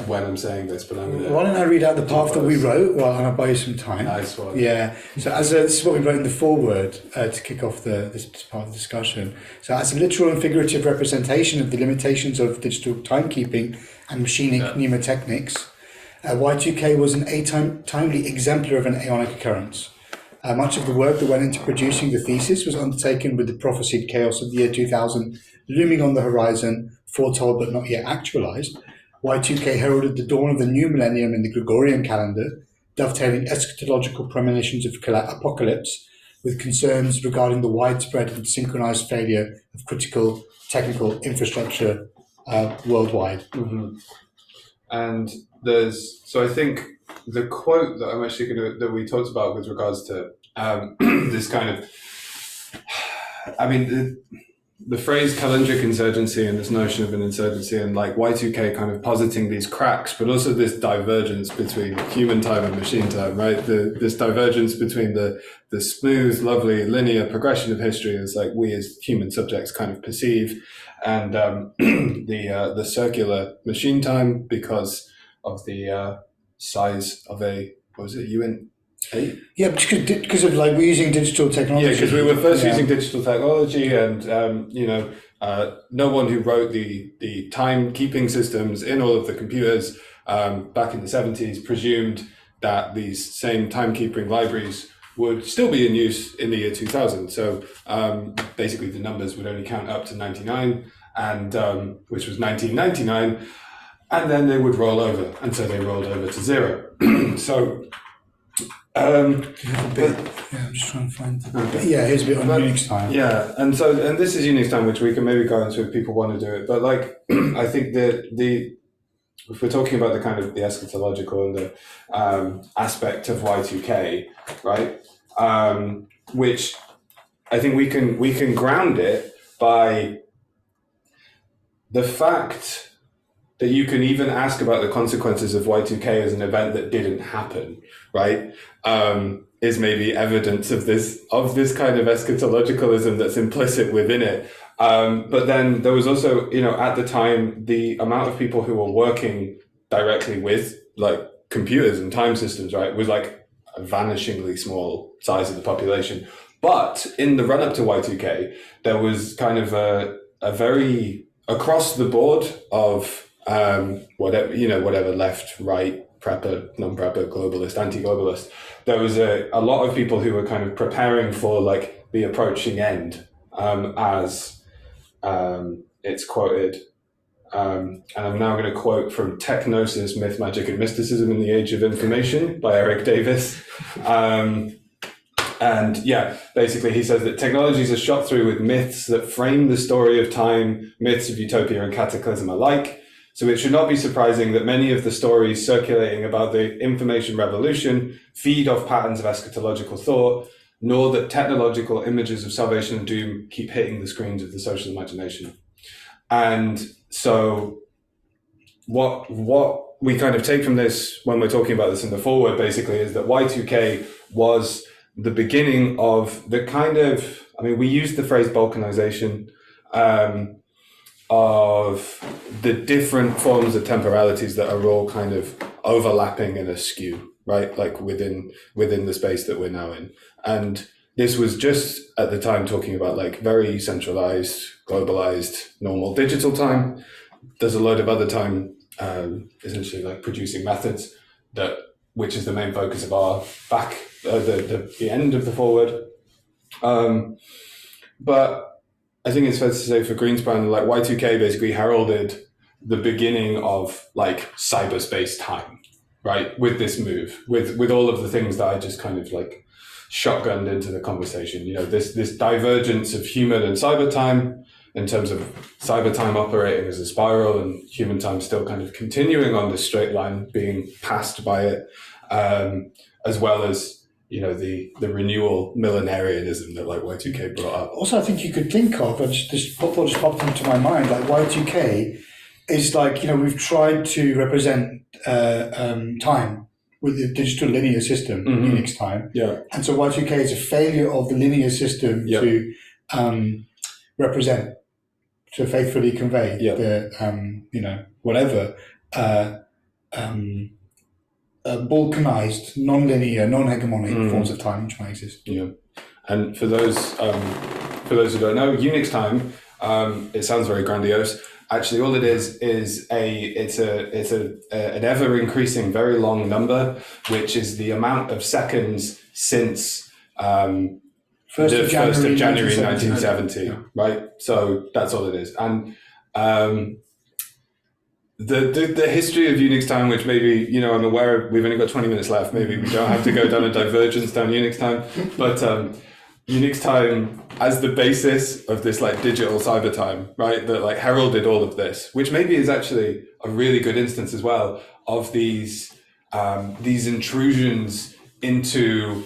when I'm saying this, but I'm gonna... Why don't I read out the part that we wrote and I'll buy you some time? Nice one. Yeah. So this is what we wrote in the foreword to kick off this part of the discussion. So as a literal and figurative representation of the limitations of digital timekeeping and machinic mnemotechnics, Y2K was an timely exemplar of an aeonic occurrence. Much of the work that went into producing the thesis was undertaken with the prophesied chaos of the year 2000 looming on the horizon, foretold but not yet actualized. Y2K heralded the dawn of the new millennium in the Gregorian calendar, dovetailing eschatological premonitions of apocalypse with concerns regarding the widespread and synchronized failure of critical technical infrastructure worldwide. Mm-hmm. And I think the quote that I'm actually that we talked about with regards to this kind of, the phrase calendric insurgency and this notion of an insurgency and like Y2K kind of positing these cracks, but also this divergence between human time and machine time, right? This divergence between the smooth, lovely, linear progression of history as like we as human subjects kind of perceive, and the circular machine time because of the size of UN 8? Yeah, because of like we're using digital technology. Yeah, because we were first using digital technology, and no one who wrote the timekeeping systems in all of the computers back in the 70s presumed that these same timekeeping libraries would still be in use in the year 2000. So basically, the numbers would only count up to 99, and which was 1999. And then they would roll over, and so they rolled over to 0. So Yeah, I'm just trying to find. Yeah, here's a bit on Unix time. Yeah, and this is Unix time, which we can maybe go into if people want to do it. But like, I think that if we're talking about the kind of the eschatological and the aspect of Y2K, right? Which I think we can ground it by the fact that you can even ask about the consequences of Y2K as an event that didn't happen, right? Is maybe evidence of this kind of eschatologicalism that's implicit within it. But then there was also, at the time, the amount of people who were working directly with like computers and time systems, right, was like a vanishingly small size of the population. But in the run up to Y2K, there was kind of a very across the board of whatever left, right, prepper, non-prepper, globalist, anti-globalist. There was a lot of people who were kind of preparing for like the approaching end, as it's quoted. And I'm now going to quote from Technosis, Myth, Magic, and Mysticism in the Age of Information by Eric Davis. And yeah, basically he says that technologies are shot through with myths that frame the story of time, myths of utopia and cataclysm alike. So it should not be surprising that many of the stories circulating about the information revolution feed off patterns of eschatological thought, nor that technological images of salvation and doom keep hitting the screens of the social imagination. And so what we kind of take from this when we're talking about this in the forward basically is that Y2K was the beginning of the kind of, we use the phrase balkanization, of the different forms of temporalities that are all kind of overlapping and askew, right? Like within the space that we're now in. And this was just at the time talking about like very centralized, globalized, normal digital time. There's a load of other time, essentially like producing methods which is the main focus of our the end of the forward. But I think it's fair to say for Greenspan, like Y2K basically heralded the beginning of like cyberspace time, right? With this move, with all of the things that I just kind of like shotgunned into the conversation, this divergence of human and cyber time in terms of cyber time operating as a spiral and human time still kind of continuing on this straight line, being passed by it, as well as the renewal millenarianism that like Y2K brought up. Also, I think you could think of, this thought just popped into my mind, like Y2K is like, we've tried to represent time with the digital linear system, Unix time. Yeah. And so Y2K is a failure of the linear system to represent, to faithfully convey the, whatever, balkanized, non-linear, non-hegemonic forms of time which might exist. Yeah, and for those who don't know, Unix time, it sounds very grandiose. Actually, all it is an ever increasing, very long number, which is the amount of seconds since 1st of January 1970, right? So that's all it is, and. The history of Unix time, which maybe, I'm aware of, we've only got 20 minutes left, maybe we don't have to go down a divergence down Unix time, but Unix time as the basis of this like digital cyber time, right, that like heralded all of this, which maybe is actually a really good instance as well of these intrusions into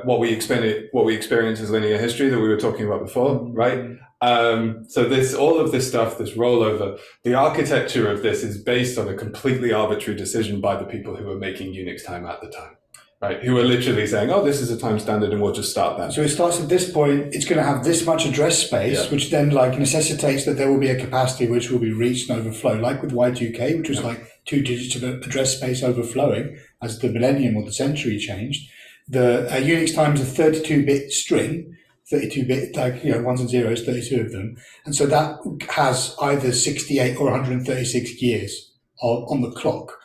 what we experience as linear history that we were talking about before, right? So all of this stuff, this rollover, the architecture of this is based on a completely arbitrary decision by the people who were making Unix time at the time, right? Who are literally saying, oh, this is a time standard and we'll just start that. So it starts at this point, it's going to have this much address space, which then like necessitates that there will be a capacity which will be reached and overflow, like with Y2K, which was like 2 digits of address space overflowing as the millennium or the century changed. The Unix time is a 32-bit string, 32-bit, like, ones and zeros, 32 of them. And so that has either 68 or 136 years on the clock,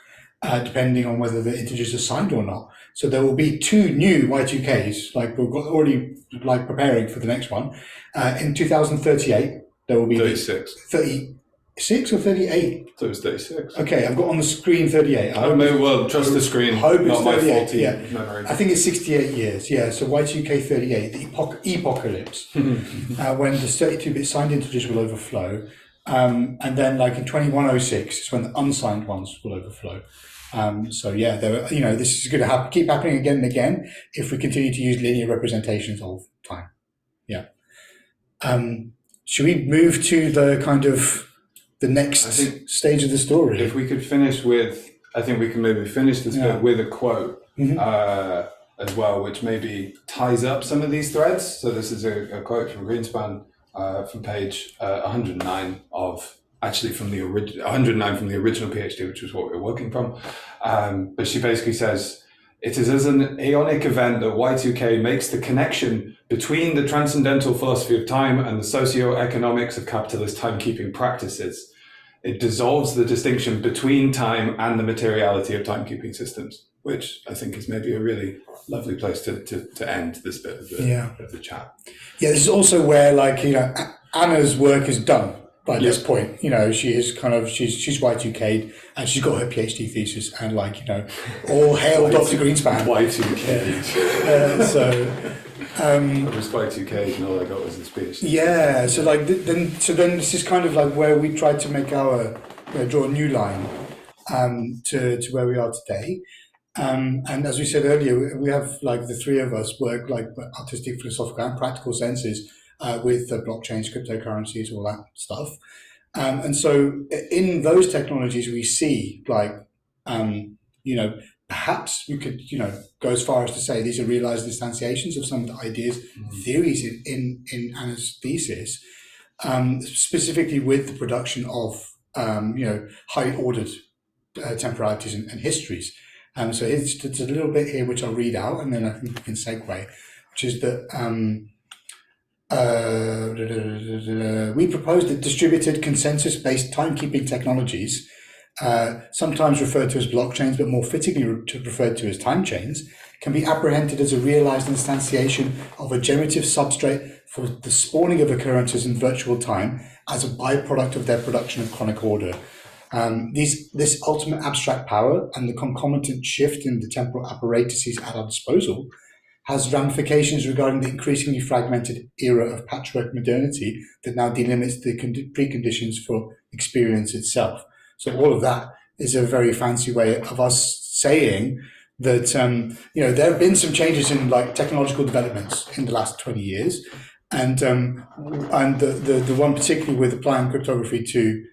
depending on whether the integers are signed or not. So there will be 2 new Y2Ks, like we're already like preparing for the next one. In 2038, there will be 36. 6 or 38? So it's 36. Okay, I've got on the screen 38. Oh, maybe, well, trust the screen, hope it's not my 38, faulty yeah. memory. I think it's 68 years, yeah. So Y2K 38, the epocalypse, when the 32-bit signed integers will overflow. And then like in 2106 is when the unsigned ones will overflow. So yeah, this is going to keep happening again and again if we continue to use linear representations of time. Yeah. Should we move to the kind of the next stage of the story? If we could finish with, I think we can maybe finish this bit with a quote as well, which maybe ties up some of these threads. So this is a quote from Greenspan from page 109 from the original PhD, which was what we were working from. But she basically says, "It is as an aeonic event that Y2K makes the connection between the transcendental philosophy of time and the socio-economics of capitalist timekeeping practices. It dissolves the distinction between time and the materiality of timekeeping systems," which I think is maybe a really lovely place to end this bit of the chat. Yeah, this is also where Anna's work is done by this point. She is she's Y2K'd and she's got her PhD thesis and all hail Dr. Greenspan. Y2K. I was Y2K and all I got was this PhD. Yeah, so then this is kind of like where we tried to make our draw a new line to where we are today. And as we said earlier, we have the three of us work artistic, philosophical, and practical senses with blockchains, cryptocurrencies, all that stuff. And so in those technologies, we see perhaps we could go as far as to say these are realized instantiations of some of the ideas, theories in Anna's thesis, specifically with the production of highly ordered temporalities and histories. So it's a little bit here which I'll read out, and then I think we can segue, which is that we propose that distributed consensus-based timekeeping technologies, sometimes referred to as blockchains, but more fittingly referred to as time chains, can be apprehended as a realized instantiation of a generative substrate for the spawning of occurrences in virtual time as a byproduct of their production of chronic order. This ultimate abstract power and the concomitant shift in the temporal apparatuses at our disposal has ramifications regarding the increasingly fragmented era of patchwork modernity that now delimits the preconditions for experience itself. So all of that is a very fancy way of us saying that there have been some changes in technological developments in the last 20 years, and the one particularly with applying cryptography to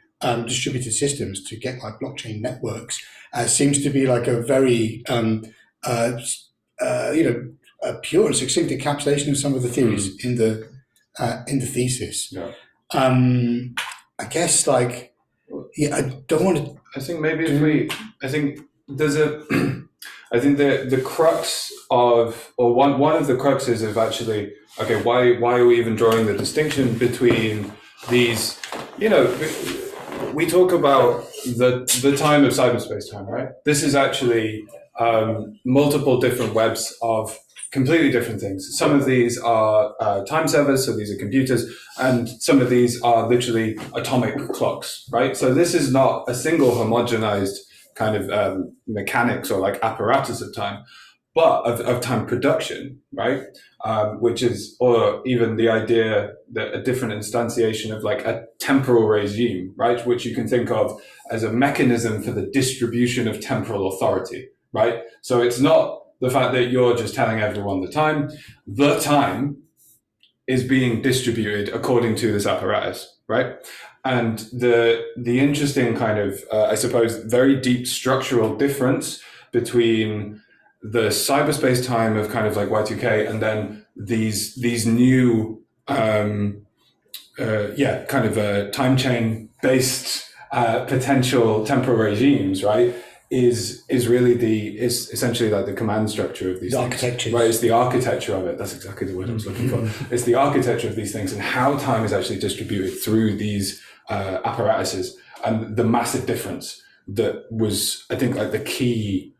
distributed systems to get blockchain networks seems to be a very a pure and succinct encapsulation of some of the theories in the thesis. Yeah. I guess I don't want to. I think maybe I think there's I think the crux of, or one of the cruxes of actually, why are we even drawing the distinction between these, we talk about the time of cyberspace time, right? This is actually multiple different webs of completely different things. Some of these are time servers, so these are computers, and some of these are literally atomic clocks, right? So this is not a single homogenized kind of mechanics or apparatus of time, but of time production, right? Which is, or even the idea that a different instantiation of a temporal regime, right? Which you can think of as a mechanism for the distribution of temporal authority, right? So it's not the fact that you're just telling everyone the time is being distributed according to this apparatus, right? And the interesting kind of, I suppose, very deep structural difference between the cyberspace time of kind of Y2K and then these new, kind of time chain based potential temporal regimes, right? Is really is essentially the command structure of these things. Architecture. Right, it's the architecture of it. That's exactly the word I was looking for. It's the architecture of these things and how time is actually distributed through these apparatuses, and the massive difference that was, I think, the key,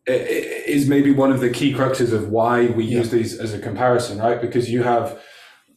is maybe one of the key cruxes of why we use these as a comparison, right? Because you have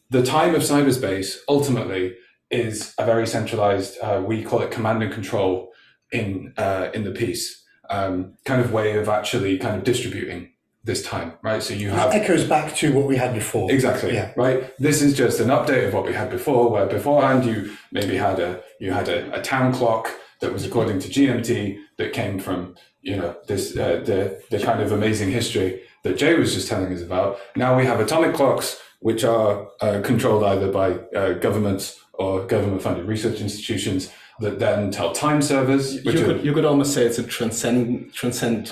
the time of cyberspace ultimately is a very centralized, we call it command and control in the piece, kind of way of actually kind of distributing this time, right? So you have... It echoes back to what we had before. Exactly, yeah. Right? This is just an update of what we had before, where beforehand you maybe had a town clock that was according to GMT that came from, this the kind of amazing history that Jay was just telling us about. Now we have atomic clocks, which are controlled either by governments or government-funded research institutions that then tell time servers. You could almost say it's a transcend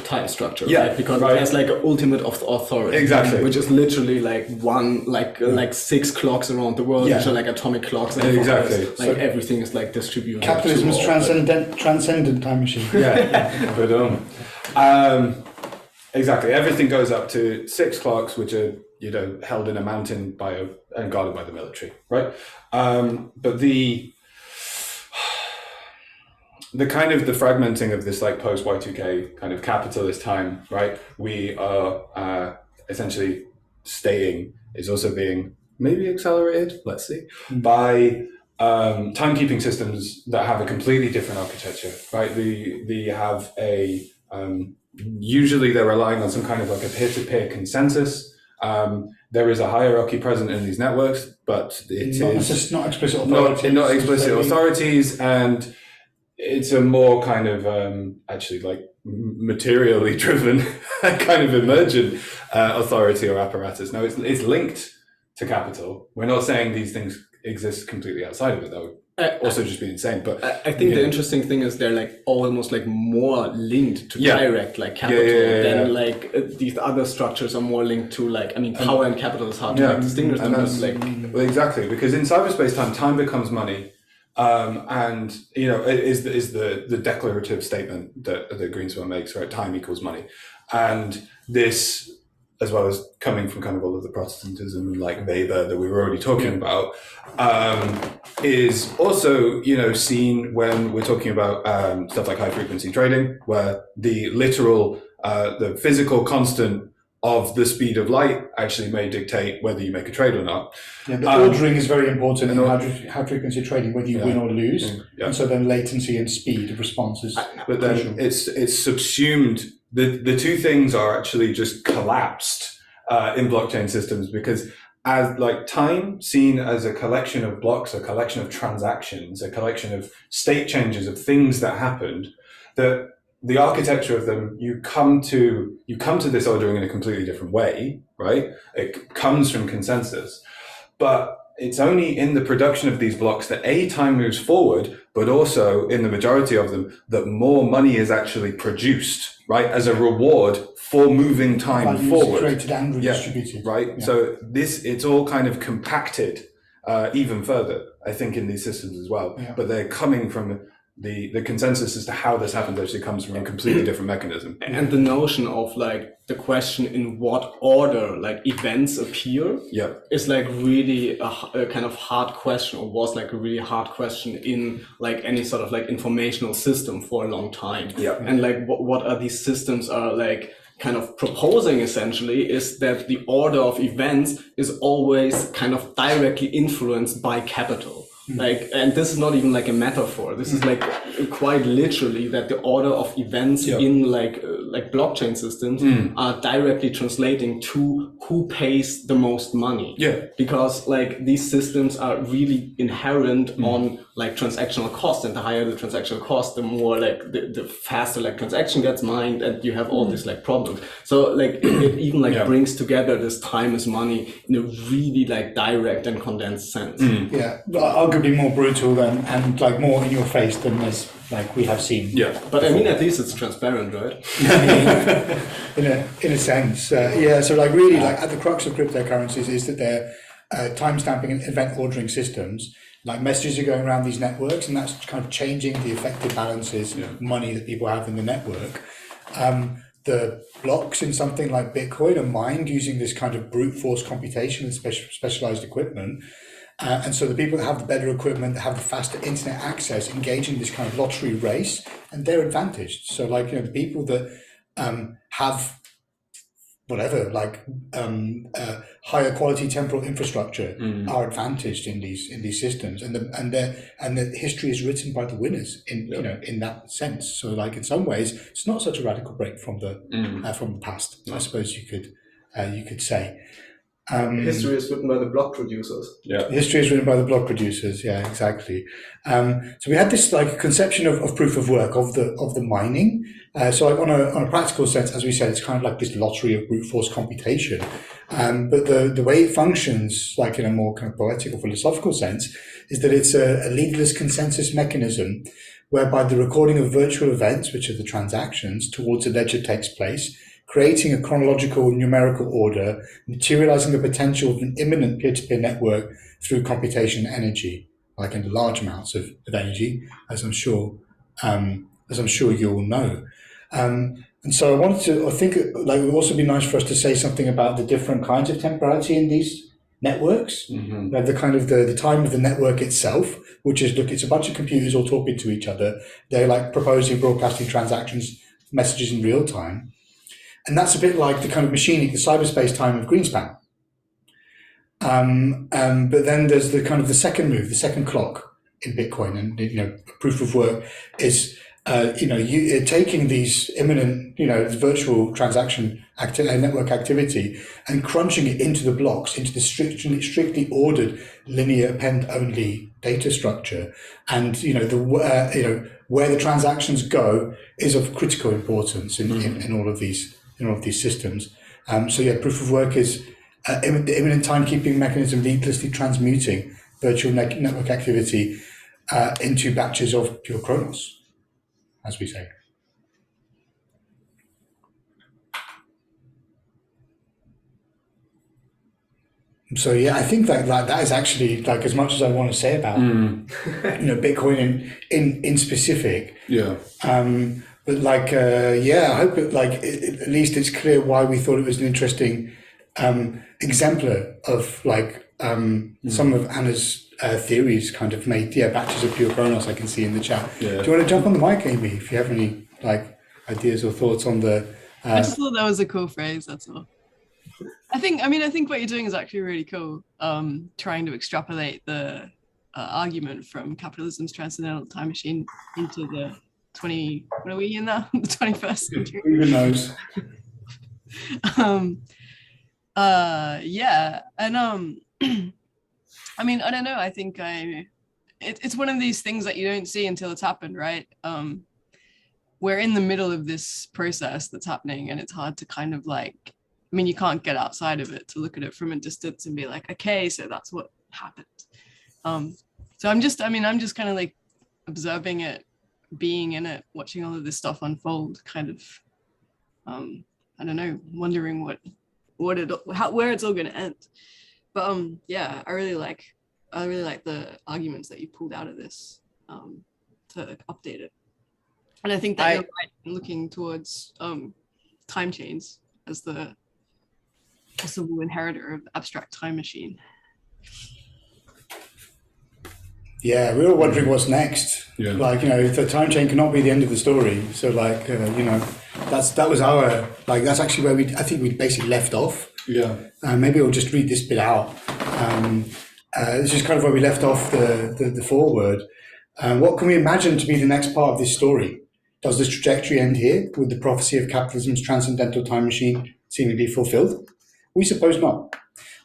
time structure, yeah, right? Because it has like an ultimate of authority, exactly, which is literally like like 6 clocks around the world, which are like atomic clocks. And exactly, like so everything is like distributed. Capitalism is transcendent time machine. Yeah, but exactly, everything goes up to 6 clocks, which are held in a mountain and guarded by the military, right? But the kind of the fragmenting of this like post Y2K kind of capitalist time, right? We are essentially stating is also being maybe accelerated, let's see, by timekeeping systems that have a completely different architecture, right? They have a, usually they're relying on some kind of like a peer-to-peer consensus. There is a hierarchy present in these networks, but it's not explicit authorities. Not explicit authorities, and it's a more kind of actually like materially driven kind of emergent authority or apparatus. Now it's linked to capital. We're not saying these things exist completely outside of it. That would also just be insane. But I think the interesting thing is they're like almost like more linked to direct like capital than like these other structures are more linked to like, I mean, power and capital is hard to like distinguish them. Well, exactly, because in cyberspace time becomes money. And it is the declarative statement that Greenspan makes, right? Time equals money, and this, as well as coming from kind of all of the Protestantism and like Weber that we were already talking about, is also seen when we're talking about stuff like high frequency trading, where the literal, the physical constant of the speed of light actually may dictate whether you make a trade or not. Yeah, but ordering is very important in high frequency trading, whether you win or lose. Yeah. And so then latency and speed of response is but then it's subsumed. The two things are actually just collapsed in blockchain systems, because as like time seen as a collection of blocks, a collection of transactions, a collection of state changes of things that happened, that the architecture of them, you come to this ordering in a completely different way, right? It comes from consensus, but it's only in the production of these blocks that time moves forward, but also in the majority of them that more money is actually produced, right, as a reward for moving time forward. Created and redistributed, right? Yeah. So it's all kind of compacted even further, I think, in these systems as well. Yeah. But they're coming from the consensus as to how this happens actually comes from a completely different mechanism. And the notion of like the question in what order like events appear is like really a kind of hard question, or was like a really hard question in like any sort of like informational system for a long time. Yeah. And like what are these systems are like kind of proposing essentially is that the order of events is always kind of directly influenced by capital. Like, and this is not even like a metaphor. This is like quite literally that the order of events in like blockchain systems are directly translating to who pays the most money. Yeah. Because like these systems are really inherent on like transactional cost, and the higher the transactional cost, the more like the faster like transaction gets mined, and you have all these like problems. So like it even like brings together this time is money in a really like direct and condensed sense. Yeah, arguably more brutal than and like more in your face than this like we have seen. Yeah, but I mean at least it's transparent, right? in a sense, yeah. So like really like at the crux of cryptocurrencies is that they're timestamping and event ordering systems. Like messages are going around these networks, and that's kind of changing the effective balances of money that people have in the network. The blocks in something like Bitcoin are mined using this kind of brute force computation and specialized equipment. And so the people that have the better equipment, that have the faster internet access, engage in this kind of lottery race, and they're advantaged. So like, the people that have whatever, like higher quality temporal infrastructure are advantaged in these systems, and the history is written by the winners in that sense. So like in some ways, it's not such a radical break from the past. I suppose you could say. History is written by the block producers. Yeah, history is written by the block producers. Yeah, exactly. So we had this like conception of proof of work of the mining. So like on a practical sense, as we said, it's kind of like this lottery of brute force computation. But the way it functions, like in a more kind of poetic or philosophical sense, is that it's a leaderless consensus mechanism whereby the recording of virtual events, which are the transactions, towards a ledger takes place, creating a chronological numerical order, materializing the potential of an imminent peer-to-peer network through computation energy, like in large amounts of energy, as I'm sure you all know. And so I think like it would also be nice for us to say something about the different kinds of temporality in these networks. Like the kind of the time of the network itself, which is, look, it's a bunch of computers all talking to each other. They're like proposing, broadcasting transactions, messages in real time. And that's a bit like the kind of machinic, the cyberspace time of Greenspan. But then there's the kind of the second move, the second clock in Bitcoin, and proof of work is taking these imminent virtual transaction network activity and crunching it into the blocks, into the strictly ordered linear append only data structure, and where the transactions go is of critical importance in all of these systems. Proof of work is the imminent timekeeping mechanism needlessly transmuting virtual network activity into batches of pure chronos, as we say. So yeah, I think that is actually like as much as I want to say about Bitcoin in specific. Yeah. But like, I hope at least it's clear why we thought it was an interesting exemplar of some of Anna's theories kind of made batches of pure chronos. I can see in the chat. Yeah. Do you want to jump on the mic, Amy, if you have any ideas or thoughts on the? I just thought that was a cool phrase. That's all. I think what you're doing is actually really cool. Trying to extrapolate the argument from capitalism's transcendental time machine into the what are we in now? The 21st century. Who even knows? And I mean, I don't know. I think it's one of these things that you don't see until it's happened, right? We're in the middle of this process that's happening, and it's hard to kind of you can't get outside of it to look at it from a distance and be like, okay, so that's what happened. So I'm just kind of like observing it, being in it, watching all of this stuff unfold, kind of, I don't know, wondering where it's all going to end. But I really like the arguments that you pulled out of this to update it. And I think that you're right in looking towards time chains as the possible inheritor of the abstract time machine. Yeah, we were wondering what's next. Yeah. The time chain cannot be the end of the story. So that was our that's actually where I think we basically left off. Yeah. Maybe we'll just read this bit out. This is kind of where we left off the foreword. What can we imagine to be the next part of this story? Does this trajectory end here with the prophecy of capitalism's transcendental time machine seemingly fulfilled? We suppose not.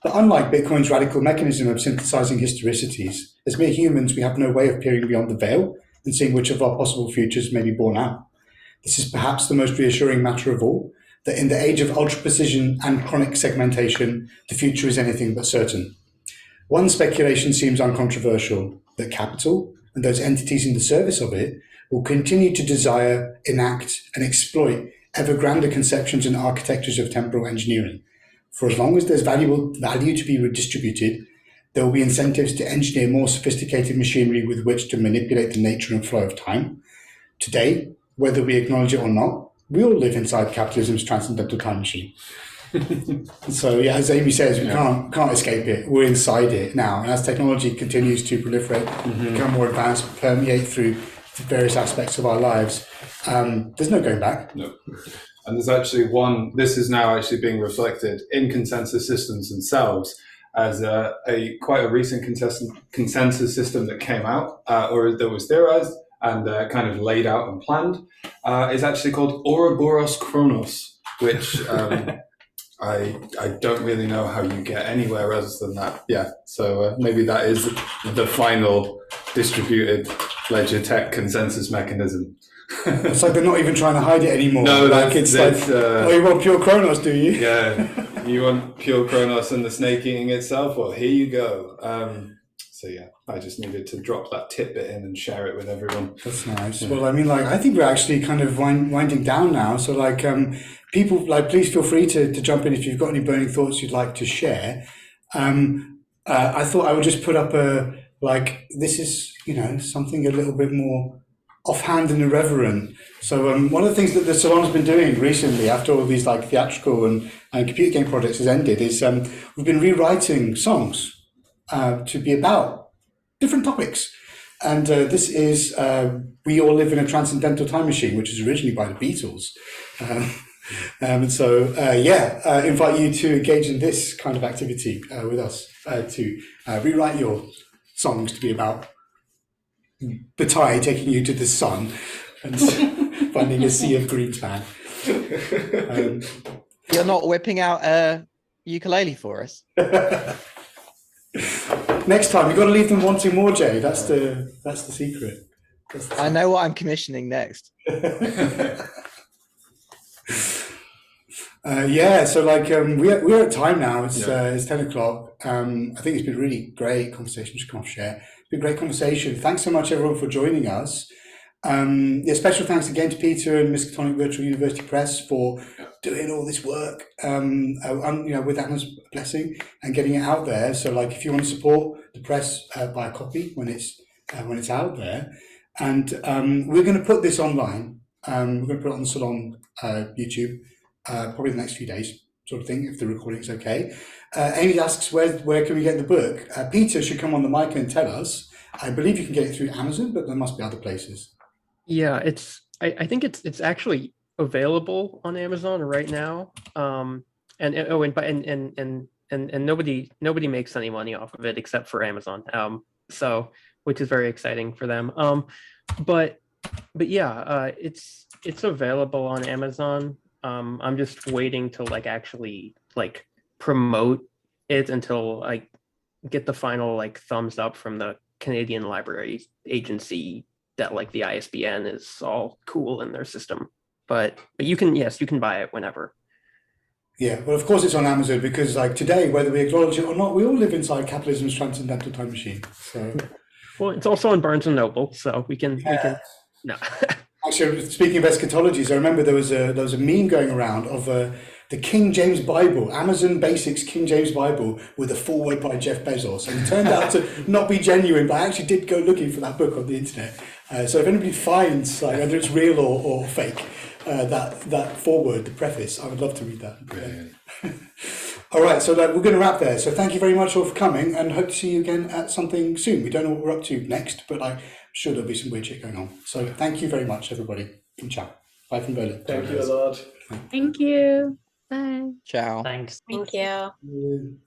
But unlike Bitcoin's radical mechanism of synthesizing historicities, as mere humans, we have no way of peering beyond the veil and seeing which of our possible futures may be borne out. This is perhaps the most reassuring matter of all, that in the age of ultra-precision and chronic segmentation, the future is anything but certain. One speculation seems uncontroversial, that capital, and those entities in the service of it, will continue to desire, enact, and exploit ever grander conceptions and architectures of temporal engineering. For as long as there's value to be redistributed, there will be incentives to engineer more sophisticated machinery with which to manipulate the nature and flow of time. Today, whether we acknowledge it or not, we all live inside capitalism's transcendental time machine. So yeah, as Amy says, we can't escape it. We're inside it now. And as technology continues to proliferate, become more advanced, permeate through various aspects of our lives. There's no going back. No. And there's actually this is now actually being reflected in consensus systems themselves as quite a recent consensus system that came out, or that was theorized and kind of laid out and planned, is actually called Ouroboros Chronos, which I don't really know how you get anywhere else than that. Yeah, so maybe that is the final distributed ledger tech consensus mechanism. It's like they're not even trying to hide it anymore. No, like oh, you want pure Chronos, do you? Yeah, you want pure Chronos and the snake eating itself? Well, here you go. So yeah, I just needed to drop that tidbit in and share it with everyone. That's nice. Yeah. Well, I mean, like, I think we're actually kind of winding down now. So, like, people, like, please feel free to jump in if you've got any burning thoughts you'd like to share. I thought I would just put up this is, something a little bit more offhand and irreverent. So one of the things that the Salon's been doing recently, after all these like theatrical and computer game projects has ended, is we've been rewriting songs to be about different topics. And this is We All Live in a Transcendental Time Machine, which is originally by the Beatles. Invite you to engage in this kind of activity with us to rewrite your songs to be about the tide taking you to the sun and finding a sea of Greenspan. You're not whipping out a ukulele for us. Next time, you've got to leave them wanting more, Jay. That's the secret. I know what I'm commissioning next. So like we're at time now. It's 10 o'clock. I think it's been a really great conversation. Just come off share. It's been a great conversation. Thanks so much, everyone, for joining us. Special thanks again to Peter and Miskatonic Virtual University Press for doing all this work. With Anna's blessing and getting it out there. So like, if you want to support the press, buy a copy when it's out there. And we're going to put this online. We're going to put it on the Salon YouTube. Probably the next few days, sort of thing, if the recording's okay. Amy asks, where can we get the book? Peter should come on the mic and tell us. I believe you can get it through Amazon, but there must be other places. Yeah, I think it's actually available on Amazon right now. And nobody makes any money off of it except for Amazon. So which is very exciting for them. But it's available on Amazon. I'm just waiting to actually promote it until I get the final thumbs up from the Canadian Library Agency that the ISBN is all cool in their system. But you can buy it whenever. Yeah, well, of course it's on Amazon because today, whether we acknowledge it or not, we all live inside capitalism's transcendental time machine. So, well, it's also on Barnes and Noble, so we can no. Actually, speaking of eschatologies, I remember there was a meme going around of the King James Bible, Amazon Basics King James Bible with a foreword by Jeff Bezos, and it turned out to not be genuine. But I actually did go looking for that book on the internet. So if anybody finds whether it's real or fake, that foreword, the preface, I would love to read that. Brilliant. All right, so we're going to wrap there. So thank you very much all for coming, and hope to see you again at something soon. We don't know what we're up to next, but I'm sure there'll be some weird shit going on. So thank you very much, everybody. And ciao. Bye from Berlin. Thank you a lot. Thank you. Bye. Ciao. Thanks. Thank you.